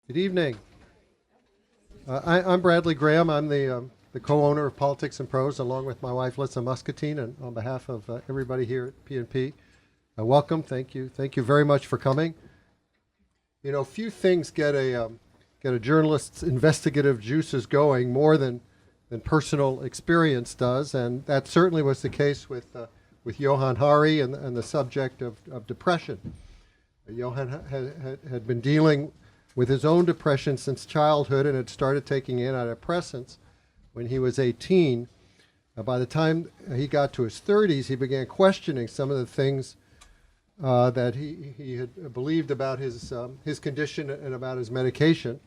Good evening. I'm Bradley Graham. I'm the co-owner of Politics and Prose, along with my wife, Lisa Muscatine, and on behalf of everybody here at P&P, welcome. Thank you. Thank you very much for coming. You know, few things get a journalist's investigative juices going more than personal experience does, and that certainly was the case with Johann Hari and the subject of depression. Johann had been dealing with his own depression since childhood and had started taking antidepressants when he was 18. By the time he got to his 30s, he began questioning some of the things that he had believed about his condition and about his medication.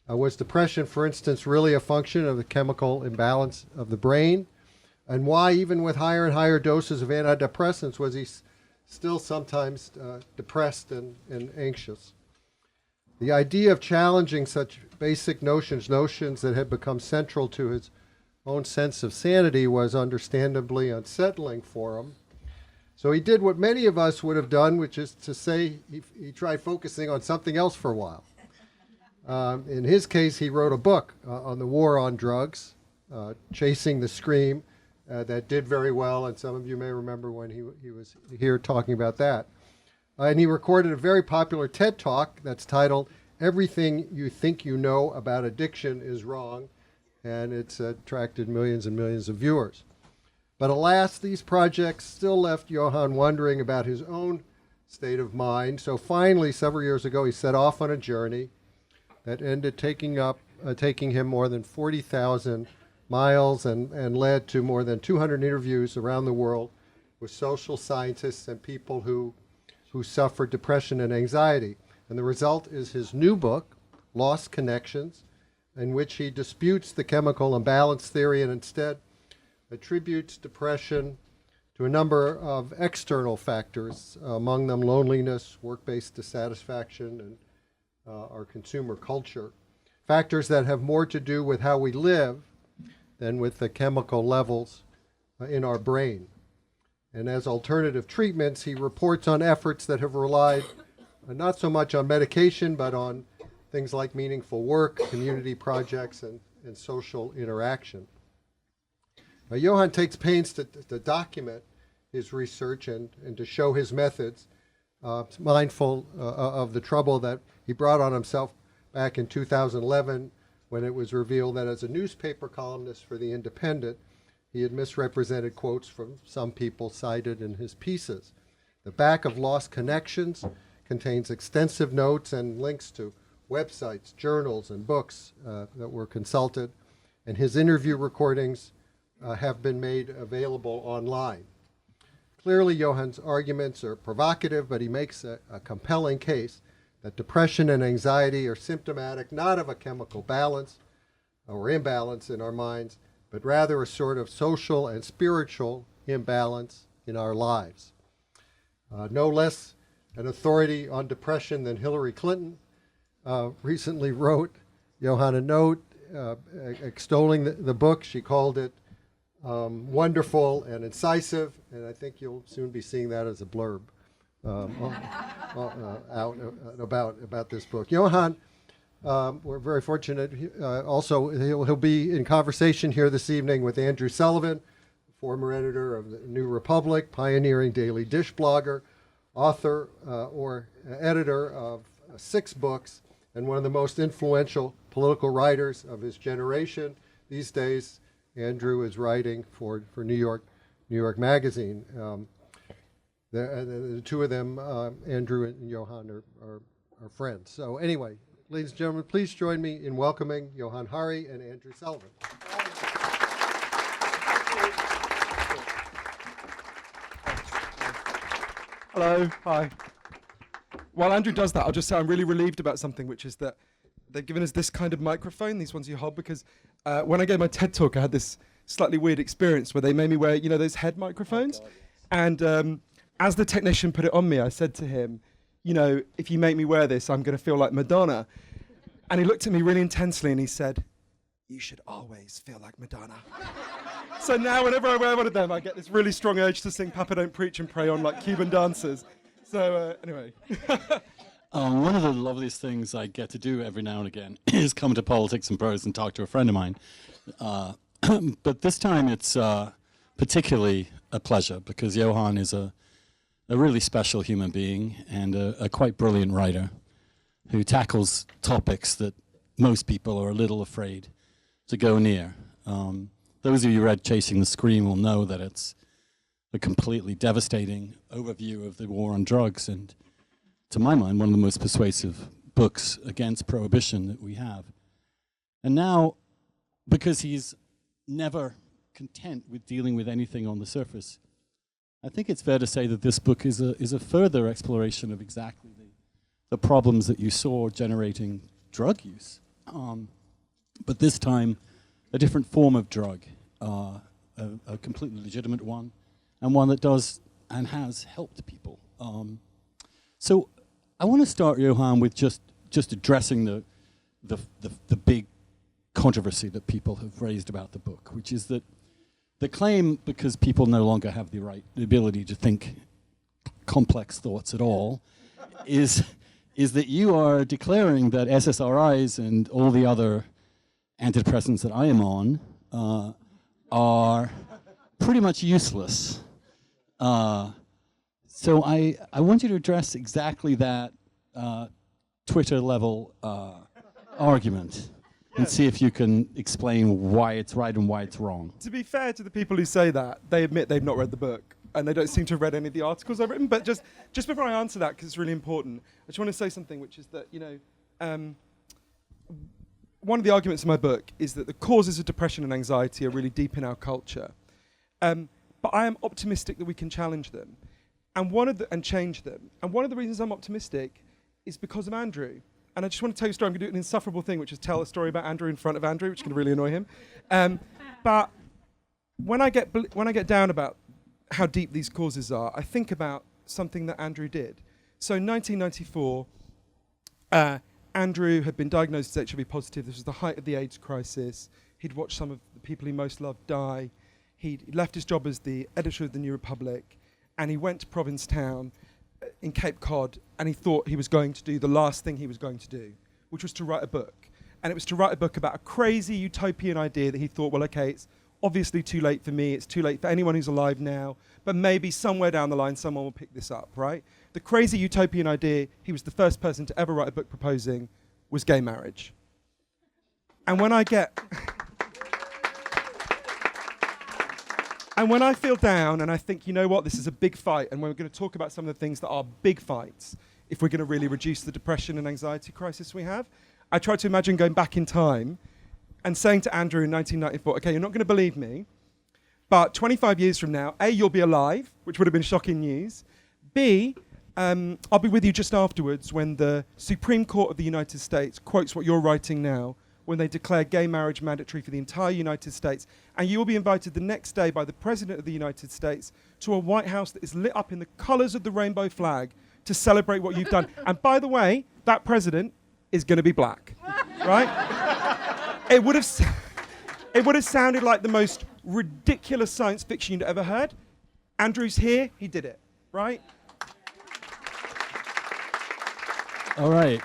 Was depression, for instance, really a function of the chemical imbalance of the brain? And why, even with higher and higher doses of antidepressants, was he still sometimes depressed and anxious? The idea of challenging such basic notions that had become central to his own sense of sanity was understandably unsettling for him. So he did what many of us would have done, which is to say he tried focusing on something else for a while. In his case, he wrote a book on the war on drugs, Chasing the Scream, that did very well, and some of you may remember when he was here talking about that. And he recorded a very popular TED Talk that's titled "Everything You Think You Know About Addiction Is Wrong," and it's attracted millions and millions of viewers. But alas, these projects still left Johann wondering about his own state of mind. So finally, several years ago, he set off on a journey that ended taking him more than 40,000 miles and led to more than 200 interviews around the world with social scientists and people who suffer depression and anxiety. And the result is his new book, Lost Connections, in which he disputes the chemical imbalance theory and instead attributes depression to a number of external factors, among them loneliness, work-based dissatisfaction, and our consumer culture. Factors that have more to do with how we live than with the chemical levels in our brain. And as alternative treatments, he reports on efforts that have relied not so much on medication, but on things like meaningful work, community projects, and social interaction. Now, Johann takes pains to document his research and to show his methods, mindful of the trouble that he brought on himself back in 2011 when it was revealed that as a newspaper columnist for The Independent, he had misrepresented quotes from some people cited in his pieces. The back of Lost Connections contains extensive notes and links to websites, journals, and books that were consulted, and his interview recordings have been made available online. Clearly, Johann's arguments are provocative, but he makes a compelling case that depression and anxiety are symptomatic not of a chemical balance or imbalance in our minds, but rather a sort of social and spiritual imbalance in our lives. No less an authority on depression than Hillary Clinton recently wrote Johann a note extolling the book. She called it wonderful and incisive, and I think you'll soon be seeing that as a blurb out about this book. Johann, we're very fortunate. Also, he'll be in conversation here this evening with Andrew Sullivan, former editor of the New Republic, pioneering daily dish blogger, author or editor of 6 books, and one of the most influential political writers of his generation. These days, Andrew is writing for New York Magazine. The two of them, Andrew and Johann, are friends. So anyway, ladies and gentlemen, please join me in welcoming Johann Hari and Andrew Sullivan. Hello, hi. While Andrew does that, I'll just say I'm really relieved about something, which is that they've given us this kind of microphone, these ones you hold, because when I gave my TED Talk, I had this slightly weird experience where they made me wear, you know, those head microphones. Oh God, yes. And as the technician put it on me, I said to him, you know, if you make me wear this, I'm going to feel like Madonna. And he looked at me really intensely and he said, you should always feel like Madonna. So now whenever I wear one of them, I get this really strong urge to sing Papa Don't Preach and Pray on like Cuban dancers. So anyway. One of the loveliest things I get to do every now and again is come to Politics and Prose and talk to a friend of mine. But this time it's particularly a pleasure because Johann is a really special human being and a quite brilliant writer who tackles topics that most people are a little afraid to go near. Those of you who read Chasing the Scream will know that it's a completely devastating overview of the war on drugs and, to my mind, one of the most persuasive books against prohibition that we have. And now, because he's never content with dealing with anything on the surface, I think it's fair to say that this book is a further exploration of exactly the problems that you saw generating drug use. But this time, a different form of drug, a completely legitimate one, and one that does and has helped people. So I want to start, Johann, with just addressing the big controversy that people have raised about the book, which is that the claim, because people no longer have the ability to think complex thoughts at all, is that you are declaring that SSRIs and all the other antidepressants that I am on are pretty much useless. So I want you to address exactly that Twitter level argument and see if you can explain why it's right and why it's wrong. To be fair to the people who say that, they admit they've not read the book and they don't seem to have read any of the articles I've written. But just before I answer that, because it's really important, I just want to say something, which is that, one of the arguments in my book is that the causes of depression and anxiety are really deep in our culture. But I am optimistic that we can challenge them and change them. And one of the reasons I'm optimistic is because of Andrew. And I just want to tell you a story. I'm going to do an insufferable thing, which is tell a story about Andrew in front of Andrew, which is going to really annoy him. But when I get down about how deep these causes are, I think about something that Andrew did. So in 1994, Andrew had been diagnosed as HIV positive. This was the height of the AIDS crisis. He'd watched some of the people he most loved die. He'd left his job as the editor of the New Republic, and he went to Provincetown in Cape Cod, and he thought he was going to do the last thing he was going to do, which was to write a book. And it was to write a book about a crazy utopian idea that he thought, well, okay, it's obviously too late for me, it's too late for anyone who's alive now, but maybe somewhere down the line someone will pick this up, right? The crazy utopian idea he was the first person to ever write a book proposing was gay marriage. And when I feel down and I think, you know what, this is a big fight, and we're going to talk about some of the things that are big fights if we're going to really reduce the depression and anxiety crisis we have, I try to imagine going back in time and saying to Andrew in 1994, okay, you're not going to believe me, but 25 years from now, A, you'll be alive, which would have been shocking news. B, I'll be with you just afterwards when the Supreme Court of the United States quotes what you're writing now, when they declare gay marriage mandatory for the entire United States, and you will be invited the next day by the President of the United States to a White House that is lit up in the colours of the rainbow flag to celebrate what you've done. And by the way, that president is going to be black, right? It would have sounded like the most ridiculous science fiction you'd ever heard. Andrew's here, he did it, right? All right.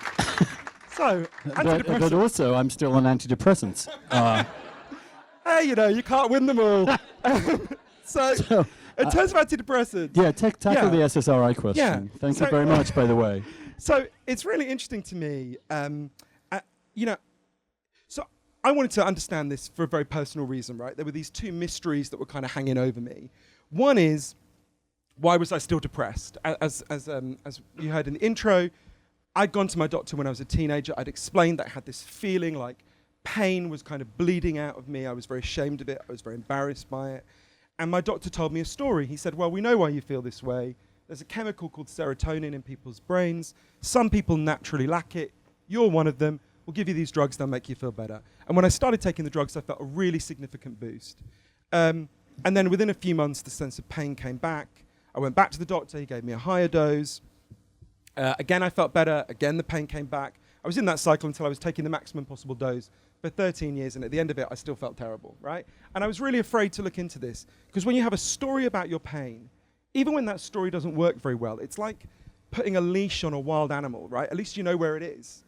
So, but also, I'm still on antidepressants. Hey, you can't win them all. so in terms of antidepressants. Yeah, tackle the SSRI question. Yeah. Thank you very much, by the way. So it's really interesting to me, so I wanted to understand this for a very personal reason, right? There were these two mysteries that were kind of hanging over me. One is, why was I still depressed? As you heard in the intro, I'd gone to my doctor when I was a teenager. I'd explained that I had this feeling like pain was kind of bleeding out of me. I was very ashamed of it. I was very embarrassed by it. And my doctor told me a story. He said, well, we know why you feel this way. There's a chemical called serotonin in people's brains. Some people naturally lack it. You're one of them. We'll give you these drugs. They'll make you feel better. And when I started taking the drugs, I felt a really significant boost. And then within a few months, the sense of pain came back. I went back to the doctor. He gave me a higher dose. Again, I felt better. Again, the pain came back. I was in that cycle until I was taking the maximum possible dose for 13 years, and at the end of it, I still felt terrible, right? And I was really afraid to look into this, because when you have a story about your pain, even when that story doesn't work very well, it's like putting a leash on a wild animal, right? At least you know where it is.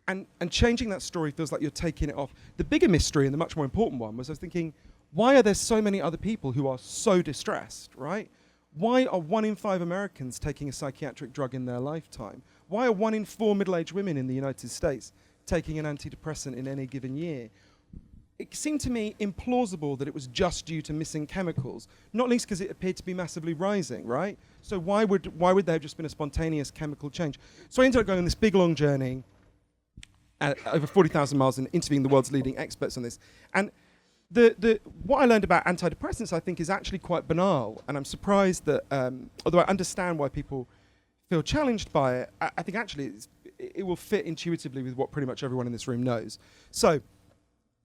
And changing that story feels like you're taking it off. The bigger mystery and the much more important one was I was thinking, why are there so many other people who are so distressed, right? Why are 1 in 5 Americans taking a psychiatric drug in their lifetime? Why are 1 in 4 middle-aged women in the United States taking an antidepressant in any given year? It seemed to me implausible that it was just due to missing chemicals, not least because it appeared to be massively rising, right? So why would there have just been a spontaneous chemical change? So I ended up going on this big, long journey, over 40,000 miles, and interviewing the world's leading experts on this. And what I learned about antidepressants, I think, is actually quite banal. And I'm surprised that, although I understand why people feel challenged by it, I think actually it will fit intuitively with what pretty much everyone in this room knows. So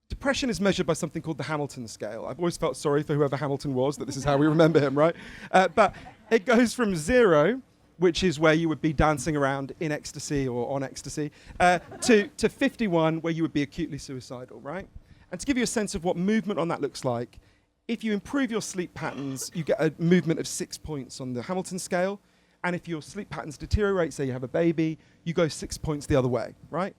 depression is measured by something called the Hamilton scale. I've always felt sorry for whoever Hamilton was, that this is how we remember him, right? But it goes from 0, which is where you would be dancing around in ecstasy or on ecstasy, to 51, where you would be acutely suicidal, right? And to give you a sense of what movement on that looks like, if you improve your sleep patterns, you get a movement of 6 points on the Hamilton scale. And if your sleep patterns deteriorate, say you have a baby, you go 6 points the other way, right?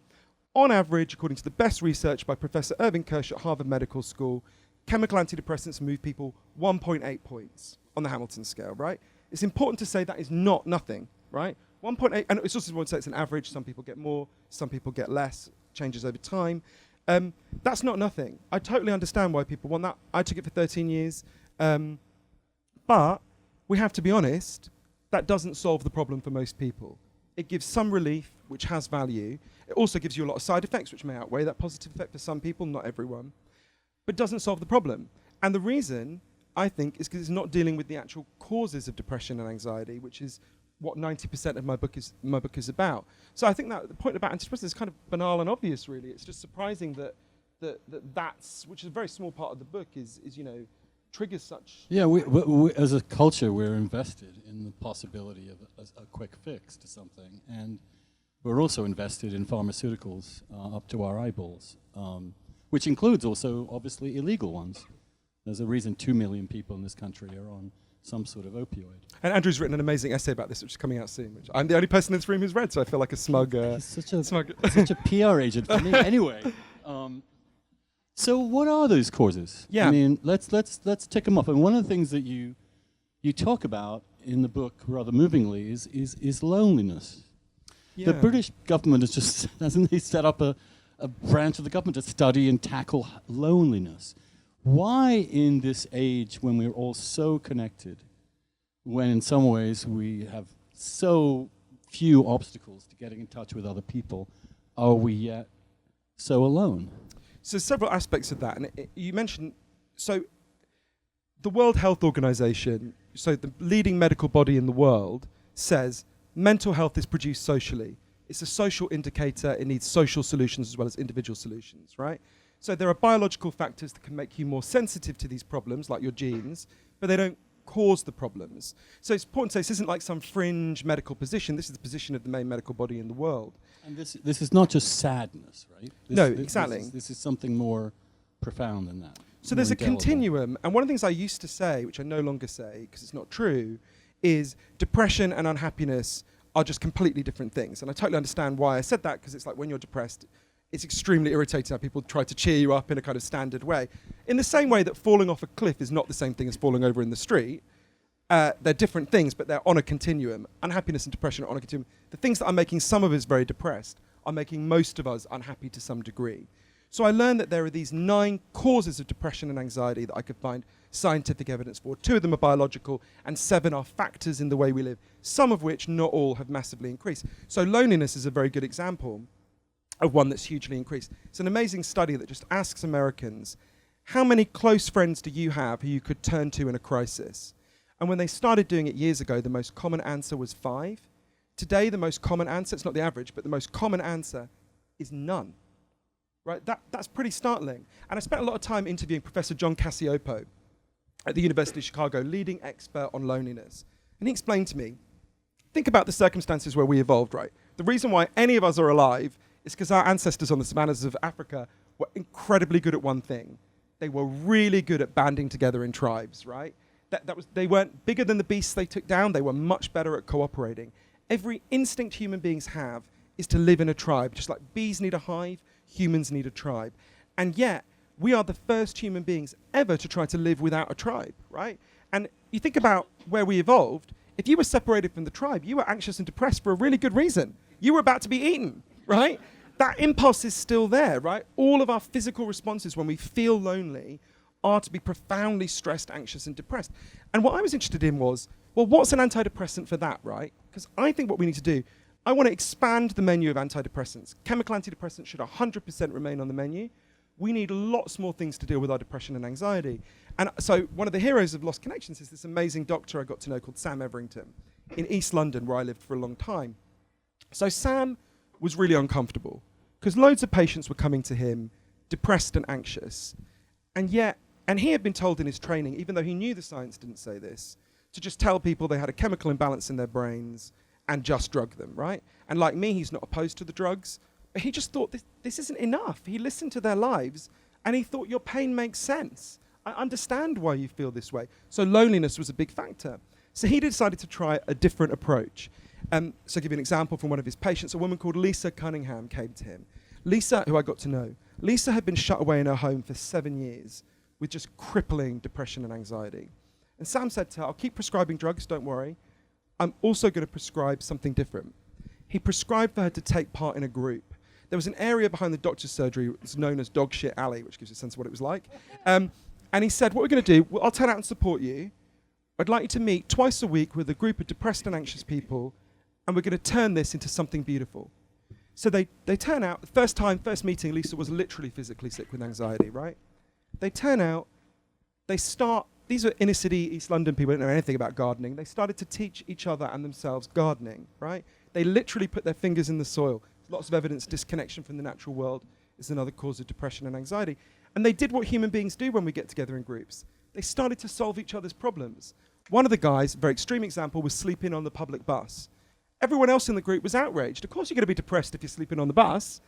On average, according to the best research by Professor Irving Kirsch at Harvard Medical School, chemical antidepressants move people 1.8 points on the Hamilton scale, right? It's important to say that is not nothing, right? 1.8, and it's also important to say it's an average. Some people get more, some people get less, changes over time. That's not nothing. I totally understand why people want that. I took it for 13 years. But we have to be honest, that doesn't solve the problem for most people. It gives some relief, which has value. It also gives you a lot of side effects, which may outweigh that positive effect for some people, not everyone, but doesn't solve the problem. And the reason, I think, is because it's not dealing with the actual causes of depression and anxiety, which is what 90% of my book is about. So I think that the point about antidepressants is kind of banal and obvious, really. It's just surprising that's, which is a very small part of the book, is triggers such. Yeah, we as a culture, we're invested in the possibility of a quick fix to something, and we're also invested in pharmaceuticals up to our eyeballs, which includes also, obviously, illegal ones. There's a reason 2 million people in this country are on some sort of opioid. And Andrew's written an amazing essay about this, which is coming out soon, which I'm the only person in this room who's read, so I feel like a smug... He's such a PR agent for me. Anyway, so what are those causes? Yeah. I mean, let's tick them off. And one of the things that you talk about in the book rather movingly is loneliness. Yeah. The British government has just, hasn't they set up a branch of the government to study and tackle loneliness? Why in this age when we're all so connected, when in some ways we have so few obstacles to getting in touch with other people, are we yet so alone? So several aspects of that, and you mentioned, so the World Health Organization, so the leading medical body in the world, says mental health is produced socially. It's a social indicator. It needs social solutions as well as individual solutions, right? So there are biological factors that can make you more sensitive to these problems, like your genes, but they don't cause the problems. So it's important to say this isn't like some fringe medical position. This is the position of the main medical body in the world. And this is not just sadness, right? Exactly. This is something more profound than that. So there's a continuum, and one of the things I used to say, which I no longer say because it's not true, is depression and unhappiness are just completely different things. And I totally understand why I said that, because it's like when you're depressed, it's extremely irritating how people try to cheer you up in a kind of standard way. In the same way that falling off a cliff is not the same thing as falling over in the street, they're different things, but they're on a continuum. Unhappiness and depression are on a continuum. The things that are making some of us very depressed are making most of us unhappy to some degree. So I learned that there are these 9 causes of depression and anxiety that I could find scientific evidence for. 2 of them are biological, and 7 are factors in the way we live, some of which, not all, have massively increased. So loneliness is a very good example of one that's hugely increased. It's an amazing study that just asks Americans, how many close friends do you have who you could turn to in a crisis? And when they started doing it years ago, the most common answer was 5. Today, the most common answer, it's not the average, but the most common answer is none. Right? That's pretty startling. And I spent a lot of time interviewing Professor John Cassiopo at the University of Chicago, leading expert on loneliness. And he explained to me, think about the circumstances where we evolved, right? The reason why any of us are alive is because our ancestors on the savannas of Africa were incredibly good at one thing. They were really good at banding together in tribes, right? They weren't bigger than the beasts they took down. They were much better at cooperating. Every instinct human beings have is to live in a tribe. Just like bees need a hive, humans need a tribe. And yet, we are the first human beings ever to try to live without a tribe, right? And you think about where we evolved. If you were separated from the tribe, you were anxious and depressed for a really good reason. You were about to be eaten, right? That impulse is still there, right? All of our physical responses when we feel lonely are to be profoundly stressed, anxious, and depressed. And what I was interested in was, well, what's an antidepressant for that, right? Because I think what we need to do, I want to expand the menu of antidepressants. Chemical antidepressants should 100% remain on the menu. We need lots more things to deal with our depression and anxiety. And so one of the heroes of Lost Connections is this amazing doctor I got to know called Sam Everington in East London, where I lived for a long time. So Sam was really uncomfortable because loads of patients were coming to him depressed and anxious. And he had been told in his training, even though he knew the science didn't say this, to just tell people they had a chemical imbalance in their brains and just drug them, right? And like me, he's not opposed to the drugs, but he just thought this isn't enough. He listened to their lives and he thought your pain makes sense. I understand why you feel this way. So loneliness was a big factor. So he decided to try a different approach. So I'll give you an example from one of his patients. A woman called Lisa Cunningham came to him. Lisa, who I got to know, Lisa had been shut away in her home for 7 years with just crippling depression and anxiety. And Sam said to her, I'll keep prescribing drugs, don't worry. I'm also going to prescribe something different. He prescribed for her to take part in a group. There was an area behind the doctor's surgery that's known as Dog Shit Alley, which gives you a sense of what it was like. And he said, what we're going to do, I'll turn out and support you. I'd like you to meet twice a week with a group of depressed and anxious people, and we're going to turn this into something beautiful. So they turn out, the first meeting, Lisa was literally physically sick with anxiety, right? They turn out, they start, these are inner city East London people, don't know anything about gardening. They started to teach each other and themselves gardening, right? They literally put their fingers in the soil. Lots of evidence disconnection from the natural world is another cause of depression and anxiety. And they did what human beings do when we get together in groups. They started to solve each other's problems. One of the guys, a very extreme example, was sleeping on the public bus. Everyone else in the group was outraged. Of course you're going to be depressed if you're sleeping on the bus.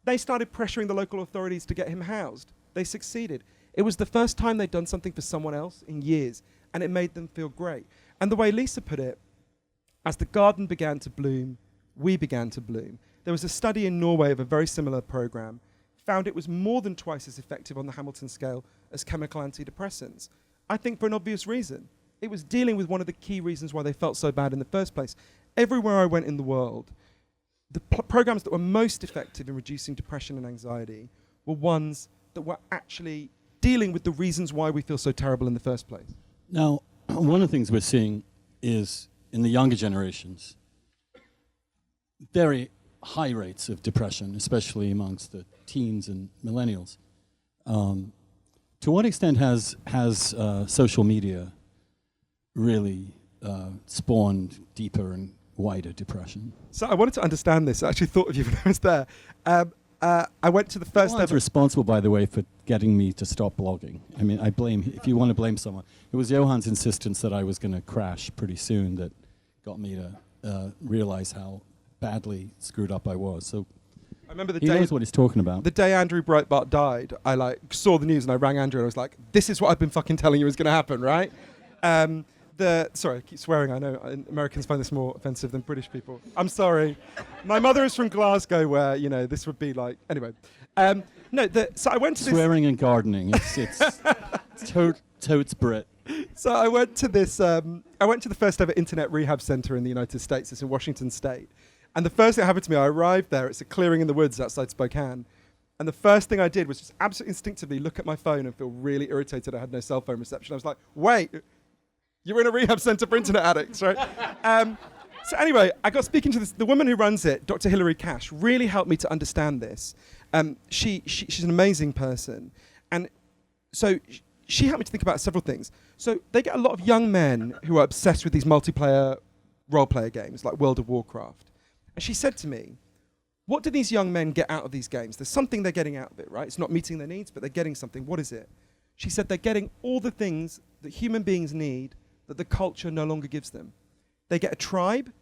They started pressuring the local authorities to get him housed. They succeeded. It was the first time they'd done something for someone else in years, and it made them feel great. And the way Lisa put it, as the garden began to bloom, we began to bloom. There was a study in Norway of a very similar program, found it was more than twice as effective on the Hamilton scale as chemical antidepressants. I think for an obvious reason. It was dealing with one of the key reasons why they felt so bad in the first place. Everywhere I went in the world, the programs that were most effective in reducing depression and anxiety were ones that were actually dealing with the reasons why we feel so terrible in the first place. Now, one of the things we're seeing is in the younger generations, very high rates of depression, especially amongst the teens and millennials. To what extent has social media really spawned deeper and wider depression? So I wanted to understand this. I actually thought of you when I was there. I went to the first Johan's ever... responsible, by the way, for getting me to stop blogging. I mean, I blame, if you want to blame someone, it was Johann's insistence that I was going to crash pretty soon that got me to realize how badly screwed up I was. So I remember the he day... knows what he's talking about. The day Andrew Breitbart died, I saw the news and I rang Andrew and I was like, this is what I've been fucking telling you is going to happen, right? Sorry, I keep swearing, I know Americans find this more offensive than British people. I'm sorry. My mother is from Glasgow where, this would be like, anyway. So I went to this... Swearing and gardening, it's totes Brit. So I went to this, I went to the first ever internet rehab center in the United States. It's in Washington State. And the first thing that happened to me, I arrived there, it's a clearing in the woods outside Spokane. And the first thing I did was just absolutely instinctively look at my phone and feel really irritated I had no cell phone reception. I was like, wait, you're in a rehab center for internet addicts, right? So anyway, I got speaking to the woman who runs it, Dr. Hilary Cash, really helped me to understand this. She's an amazing person. And so she helped me to think about several things. So they get a lot of young men who are obsessed with these multiplayer role-player games like World of Warcraft. And she said to me, what do these young men get out of these games? There's something they're getting out of it, right? It's not meeting their needs, but they're getting something. What is it? She said they're getting all the things that human beings need that the culture no longer gives them. They get a tribe,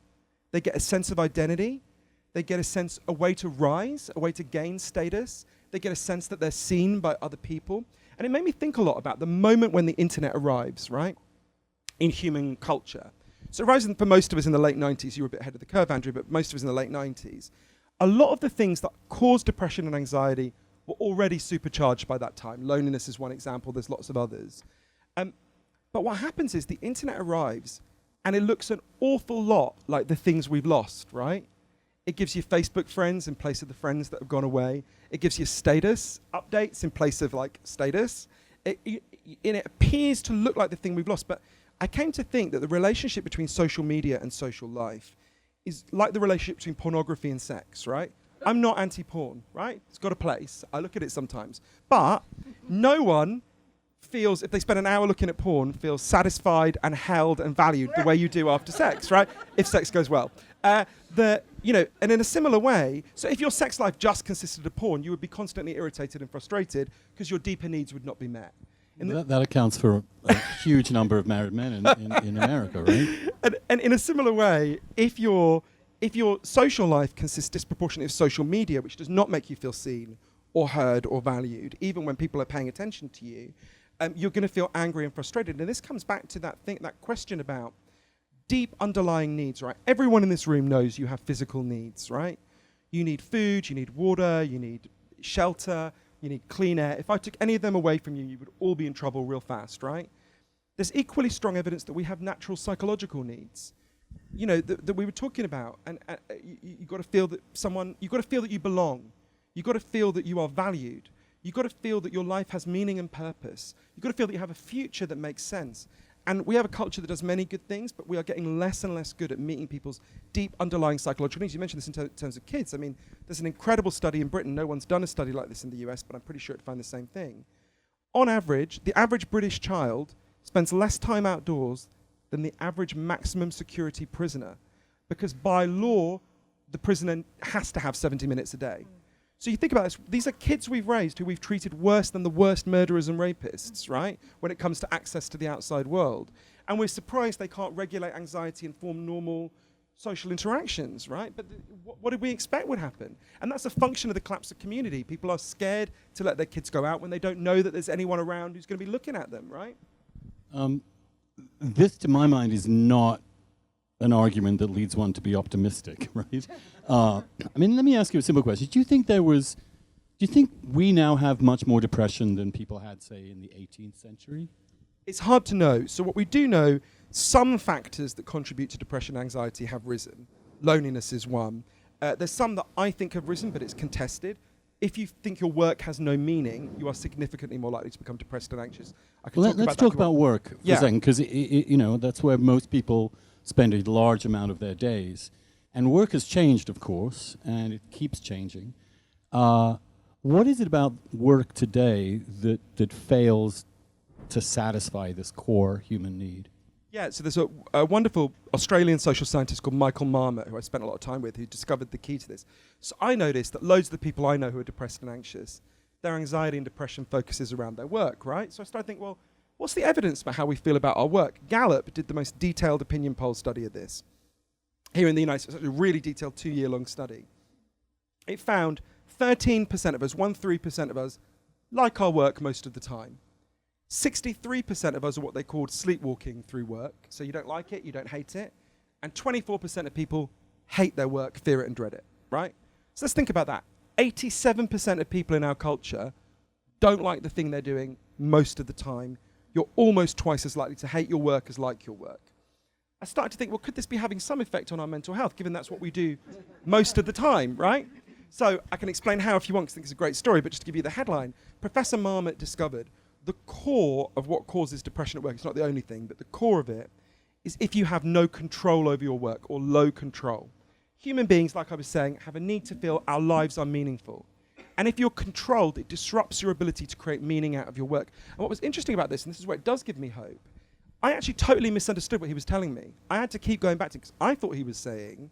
they get a sense of identity, they get a way to rise, a way to gain status, they get a sense that they're seen by other people. And it made me think a lot about the moment when the internet arrives, right, in human culture. So rising for most of us in the late 90s, you were a bit ahead of the curve, Andrew, but most of us in the late 90s, a lot of the things that cause depression and anxiety were already supercharged by that time. Loneliness is one example, there's lots of others. But what happens is the internet arrives and it looks an awful lot like the things we've lost, right? It gives you Facebook friends in place of the friends that have gone away. It gives you status updates in place of like status. It appears to look like the thing we've lost, but I came to think that the relationship between social media and social life is like the relationship between pornography and sex, right? I'm not anti-porn, right? It's got a place. I look at it sometimes. But no one feels, if they spend an hour looking at porn, feels satisfied and held and valued the way you do after sex, right? If sex goes well. And in a similar way, so if your sex life just consisted of porn, you would be constantly irritated and frustrated because your deeper needs would not be met. That accounts for a huge number of married men in America, right? And in a similar way, if your social life consists disproportionately of social media, which does not make you feel seen or heard or valued, even when people are paying attention to you, you're going to feel angry and frustrated. And this comes back to that question about deep underlying needs, right? Everyone in this room knows you have physical needs, right? You need food, you need water, you need shelter, you need clean air. If I took any of them away from you, you would all be in trouble real fast, right? There's equally strong evidence that we have natural psychological needs, that we were talking about. And you got to feel that you got to feel that you belong. You got to feel that you are valued. You got to feel that your life has meaning and purpose. You got to feel that you have a future that makes sense. And we have a culture that does many good things, but we are getting less and less good at meeting people's deep underlying psychological needs. You mentioned this in terms of kids. I mean, there's an incredible study in Britain. No one's done a study like this in the US, but I'm pretty sure it'd find the same thing. On average, the average British child spends less time outdoors than the average maximum security prisoner, because by law, the prisoner has to have 70 minutes a day. So you think about this, these are kids we've raised who we've treated worse than the worst murderers and rapists, right? When it comes to access to the outside world. And we're surprised they can't regulate anxiety and form normal social interactions, right? But what did we expect would happen? And that's a function of the collapse of community. People are scared to let their kids go out when they don't know that there's anyone around who's going to be looking at them, right? This, to my mind, is not an argument that leads one to be optimistic, right? Let me ask you a simple question. Do you think we now have much more depression than people had, say, in the 18th century? It's hard to know. So what we do know, some factors that contribute to depression and anxiety have risen. Loneliness is one. There's some that I think have risen, but it's contested. If you think your work has no meaning, you are significantly more likely to become depressed and anxious. Let's talk about work for a second, because that's where most people spend a large amount of their days. And work has changed, of course, and it keeps changing. What is it about work today that fails to satisfy this core human need? Yeah, so there's a wonderful Australian social scientist called Michael Marmot, who I spent a lot of time with, who discovered the key to this. So I noticed that loads of the people I know who are depressed and anxious, their anxiety and depression focuses around their work, right? So I started to think, well, what's the evidence about how we feel about our work? Gallup did the most detailed opinion poll study of this. Here in the United States, a really detailed 2-year-long study. It found 13% of us, 13% of us, like our work most of the time. 63% of us are what they called sleepwalking through work. So you don't like it, you don't hate it. And 24% of people hate their work, fear it and dread it, right? So let's think about that. 87% of people in our culture don't like the thing they're doing most of the time. You're almost twice as likely to hate your work as like your work. I started to think, well, could this be having some effect on our mental health, given that's what we do most of the time, right? So I can explain how if you want, because I think it's a great story, but just to give you the headline, Professor Marmot discovered the core of what causes depression at work. It's not the only thing, but the core of it is if you have no control over your work or low control. Human beings, like I was saying, have a need to feel our lives are meaningful. And if you're controlled, it disrupts your ability to create meaning out of your work. And what was interesting about this, and this is where it does give me hope, I actually totally misunderstood what he was telling me. I had to keep going back to it because I thought he was saying,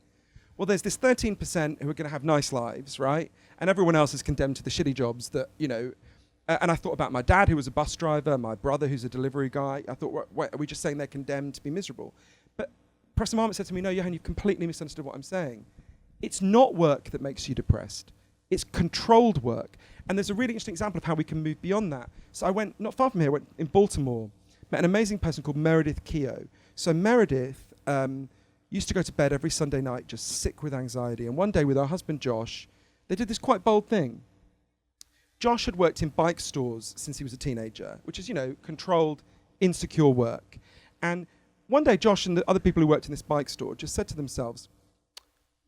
well, there's this 13% who are going to have nice lives, right? And everyone else is condemned to the shitty jobs that, and I thought about my dad, who was a bus driver, my brother, who's a delivery guy. I thought, wait, are we just saying they're condemned to be miserable? But Professor Marmot said to me, no, Johann, you've completely misunderstood what I'm saying. It's not work that makes you depressed. It's controlled work. And there's a really interesting example of how we can move beyond that. So I went, not far from here, went in Baltimore, met an amazing person called Meredith Keogh. So Meredith used to go to bed every Sunday night just sick with anxiety. And one day with her husband Josh, they did this quite bold thing. Josh had worked in bike stores since he was a teenager, which is, controlled, insecure work. And one day Josh and the other people who worked in this bike store just said to themselves,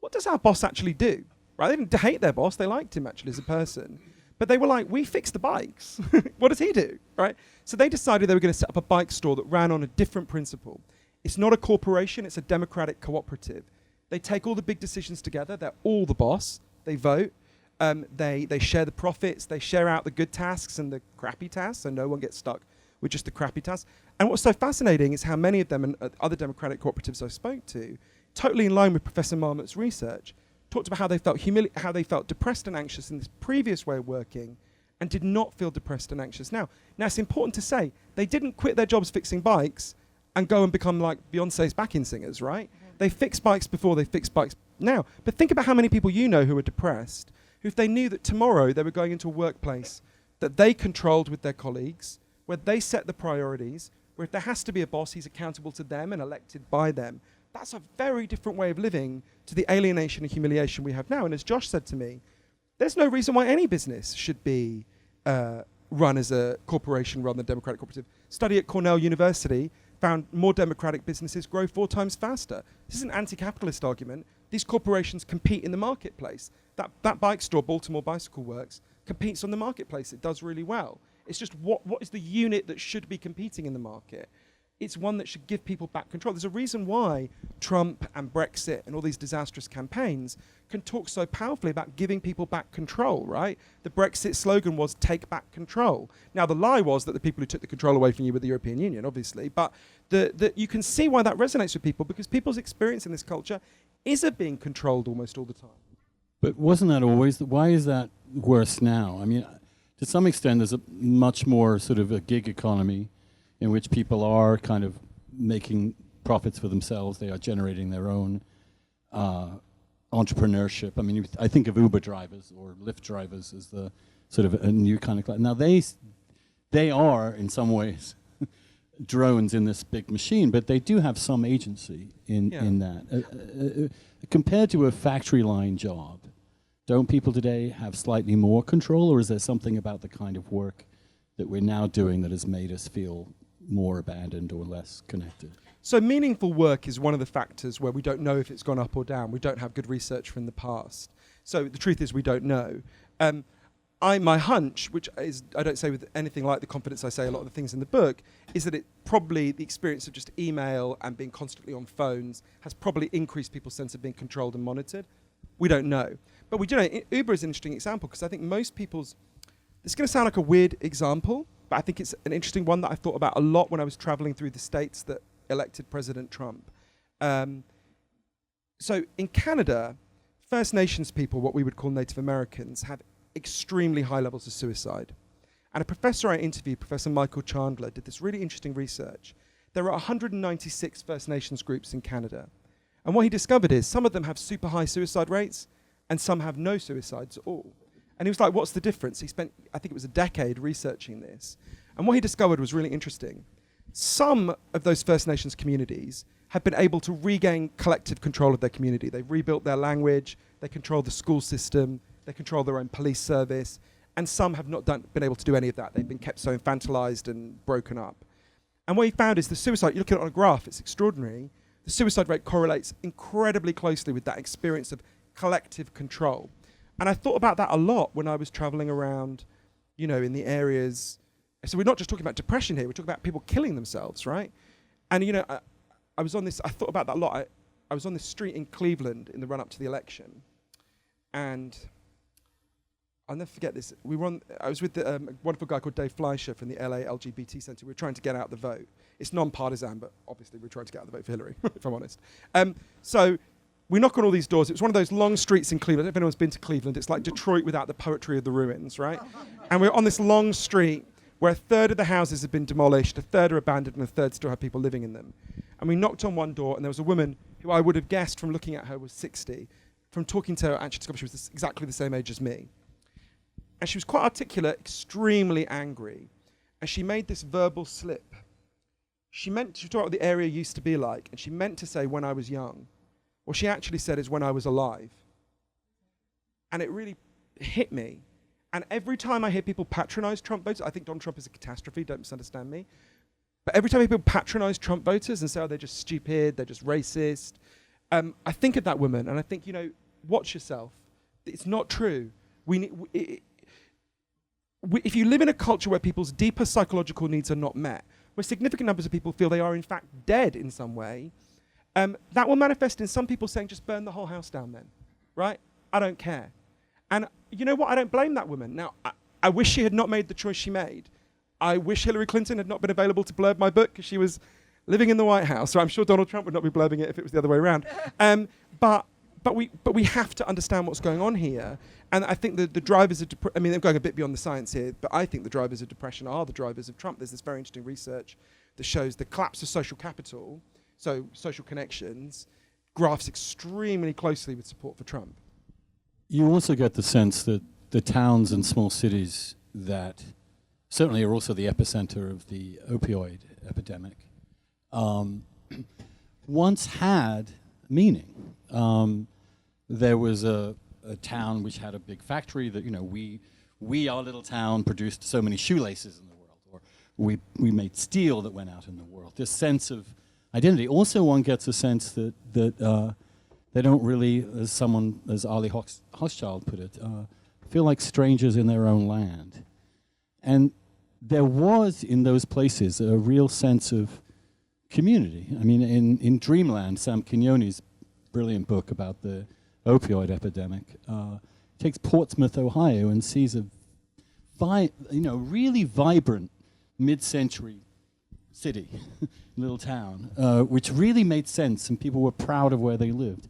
what does our boss actually do? Right? They didn't hate their boss, they liked him actually as a person. But they were like, we fix the bikes. What does he do? Right? So they decided they were going to set up a bike store that ran on a different principle. It's not a corporation, it's a democratic cooperative. They take all the big decisions together, they're all the boss, they vote, they share the profits, they share out the good tasks and the crappy tasks, so no one gets stuck with just the crappy tasks. And what's so fascinating is how many of them and other democratic cooperatives I spoke to, totally in line with Professor Marmot's research, talked about how they felt depressed and anxious in this previous way of working and did not feel depressed and anxious now. Now it's important to say, they didn't quit their jobs fixing bikes and go and become like Beyonce's backing singers, right? They fixed bikes before, they fix bikes now. But think about how many people you know who are depressed, who if they knew that tomorrow they were going into a workplace that they controlled with their colleagues, where they set the priorities, where if there has to be a boss, he's accountable to them and elected by them. That's a very different way of living to the alienation and humiliation we have now. And as Josh said to me, there's no reason why any business should be run as a corporation rather than a democratic cooperative. Study at Cornell University found more democratic businesses grow 4 times faster. This is an anti-capitalist argument. These corporations compete in the marketplace. That bike store, Baltimore Bicycle Works, competes on the marketplace. It does really well. It's just what is the unit that should be competing in the market? It's one that should give people back control. There's a reason why Trump and Brexit and all these disastrous campaigns can talk so powerfully about giving people back control, right? The Brexit slogan was take back control. Now, the lie was that the people who took the control away from you were the European Union, obviously, but you can see why that resonates with people because people's experience in this culture is of being controlled almost all the time. But wasn't that always, why is that worse now? I mean, to some extent, there's a much more sort of a gig economy in which people are kind of making profits for themselves. They are generating their own entrepreneurship. I mean, I think of Uber drivers or Lyft drivers as the sort of a new kind of class. Now, they are, in some ways, drones in this big machine, but they do have some agency in that. Compared to a factory line job, don't people today have slightly more control, or is there something about the kind of work that we're now doing that has made us feel more abandoned or less connected? So meaningful work is one of the factors where we don't know if it's gone up or down. We don't have good research from the past. So the truth is we don't know. My hunch, which is, I don't say with anything like the confidence I say a lot of the things in the book, is that it probably, the experience of just email and being constantly on phones has probably increased people's sense of being controlled and monitored. We don't know. But we do know, Uber is an interesting example because I think most people's, this is going to sound like a weird example, but I think it's an interesting one that I thought about a lot when I was traveling through the states that elected President Trump. So in Canada, First Nations people, what we would call Native Americans, have extremely high levels of suicide. And a professor I interviewed, Professor Michael Chandler, did this really interesting research. There are 196 First Nations groups in Canada. And what he discovered is some of them have super high suicide rates and some have no suicides at all. And he was like, what's the difference? He spent, I think it was a decade researching this. And what he discovered was really interesting. Some of those First Nations communities have been able to regain collective control of their community. They've rebuilt their language, they control the school system, they control their own police service, and some have not been able to do any of that. They've been kept so infantilized and broken up. And what he found is the suicide, you look at it on a graph, it's extraordinary. The suicide rate correlates incredibly closely with that experience of collective control. And I thought about that a lot when I was traveling around, in the areas. So we're not just talking about depression here, we're talking about people killing themselves, right? And, I thought about that a lot. I was on this street in Cleveland in the run-up to the election. And I'll never forget this. I was with a wonderful guy called Dave Fleischer from the LA LGBT Center. We were trying to get out the vote. It's non-partisan, but obviously we're trying to get out the vote for Hillary, if I'm honest. So we knock on all these doors. It was one of those long streets in Cleveland. I don't know if anyone's been to Cleveland. It's like Detroit without the poetry of the ruins, right? And we're on this long street where a third of the houses have been demolished, a third are abandoned, and a third still have people living in them. And we knocked on one door, and there was a woman who I would have guessed from looking at her was 60. From talking to her, I actually discovered she was exactly the same age as me. And she was quite articulate, extremely angry. And she made this verbal slip. she talked about what the area used to be like, and she meant to say when I was young. What she actually said is when I was alive. And it really hit me. And every time I hear people patronize Trump voters, I think Donald Trump is a catastrophe, don't misunderstand me. But every time people patronize Trump voters and say, oh, they're just stupid, they're just racist, I think of that woman and I think, watch yourself. It's not true. If you live in a culture where people's deeper psychological needs are not met, where significant numbers of people feel they are in fact dead in some way, that will manifest in some people saying, just burn the whole house down then, right? I don't care. And you know what? I don't blame that woman. Now, I wish she had not made the choice she made. I wish Hillary Clinton had not been available to blurb my book because she was living in the White House. So I'm sure Donald Trump would not be blurbing it if it was the other way around. But we have to understand what's going on here. And I think the drivers of depression, I mean, they're going a bit beyond the science here, but I think the drivers of depression are the drivers of Trump. There's this very interesting research that shows the collapse of social capital, so social connections, graphs extremely closely with support for Trump. You also get the sense that the towns and small cities that certainly are also the epicenter of the opioid epidemic once had meaning. There was a town which had a big factory that, we, our little town, produced so many shoelaces in the world, or we made steel that went out in the world. This sense of identity. Also, one gets a sense that they don't really, as Ali Hochschild put it, feel like strangers in their own land. And there was, in those places, a real sense of community. I mean, in Dreamland, Sam Quignoni's brilliant book about the opioid epidemic takes Portsmouth, Ohio, and sees a really vibrant mid-century city, little town, which really made sense, and people were proud of where they lived.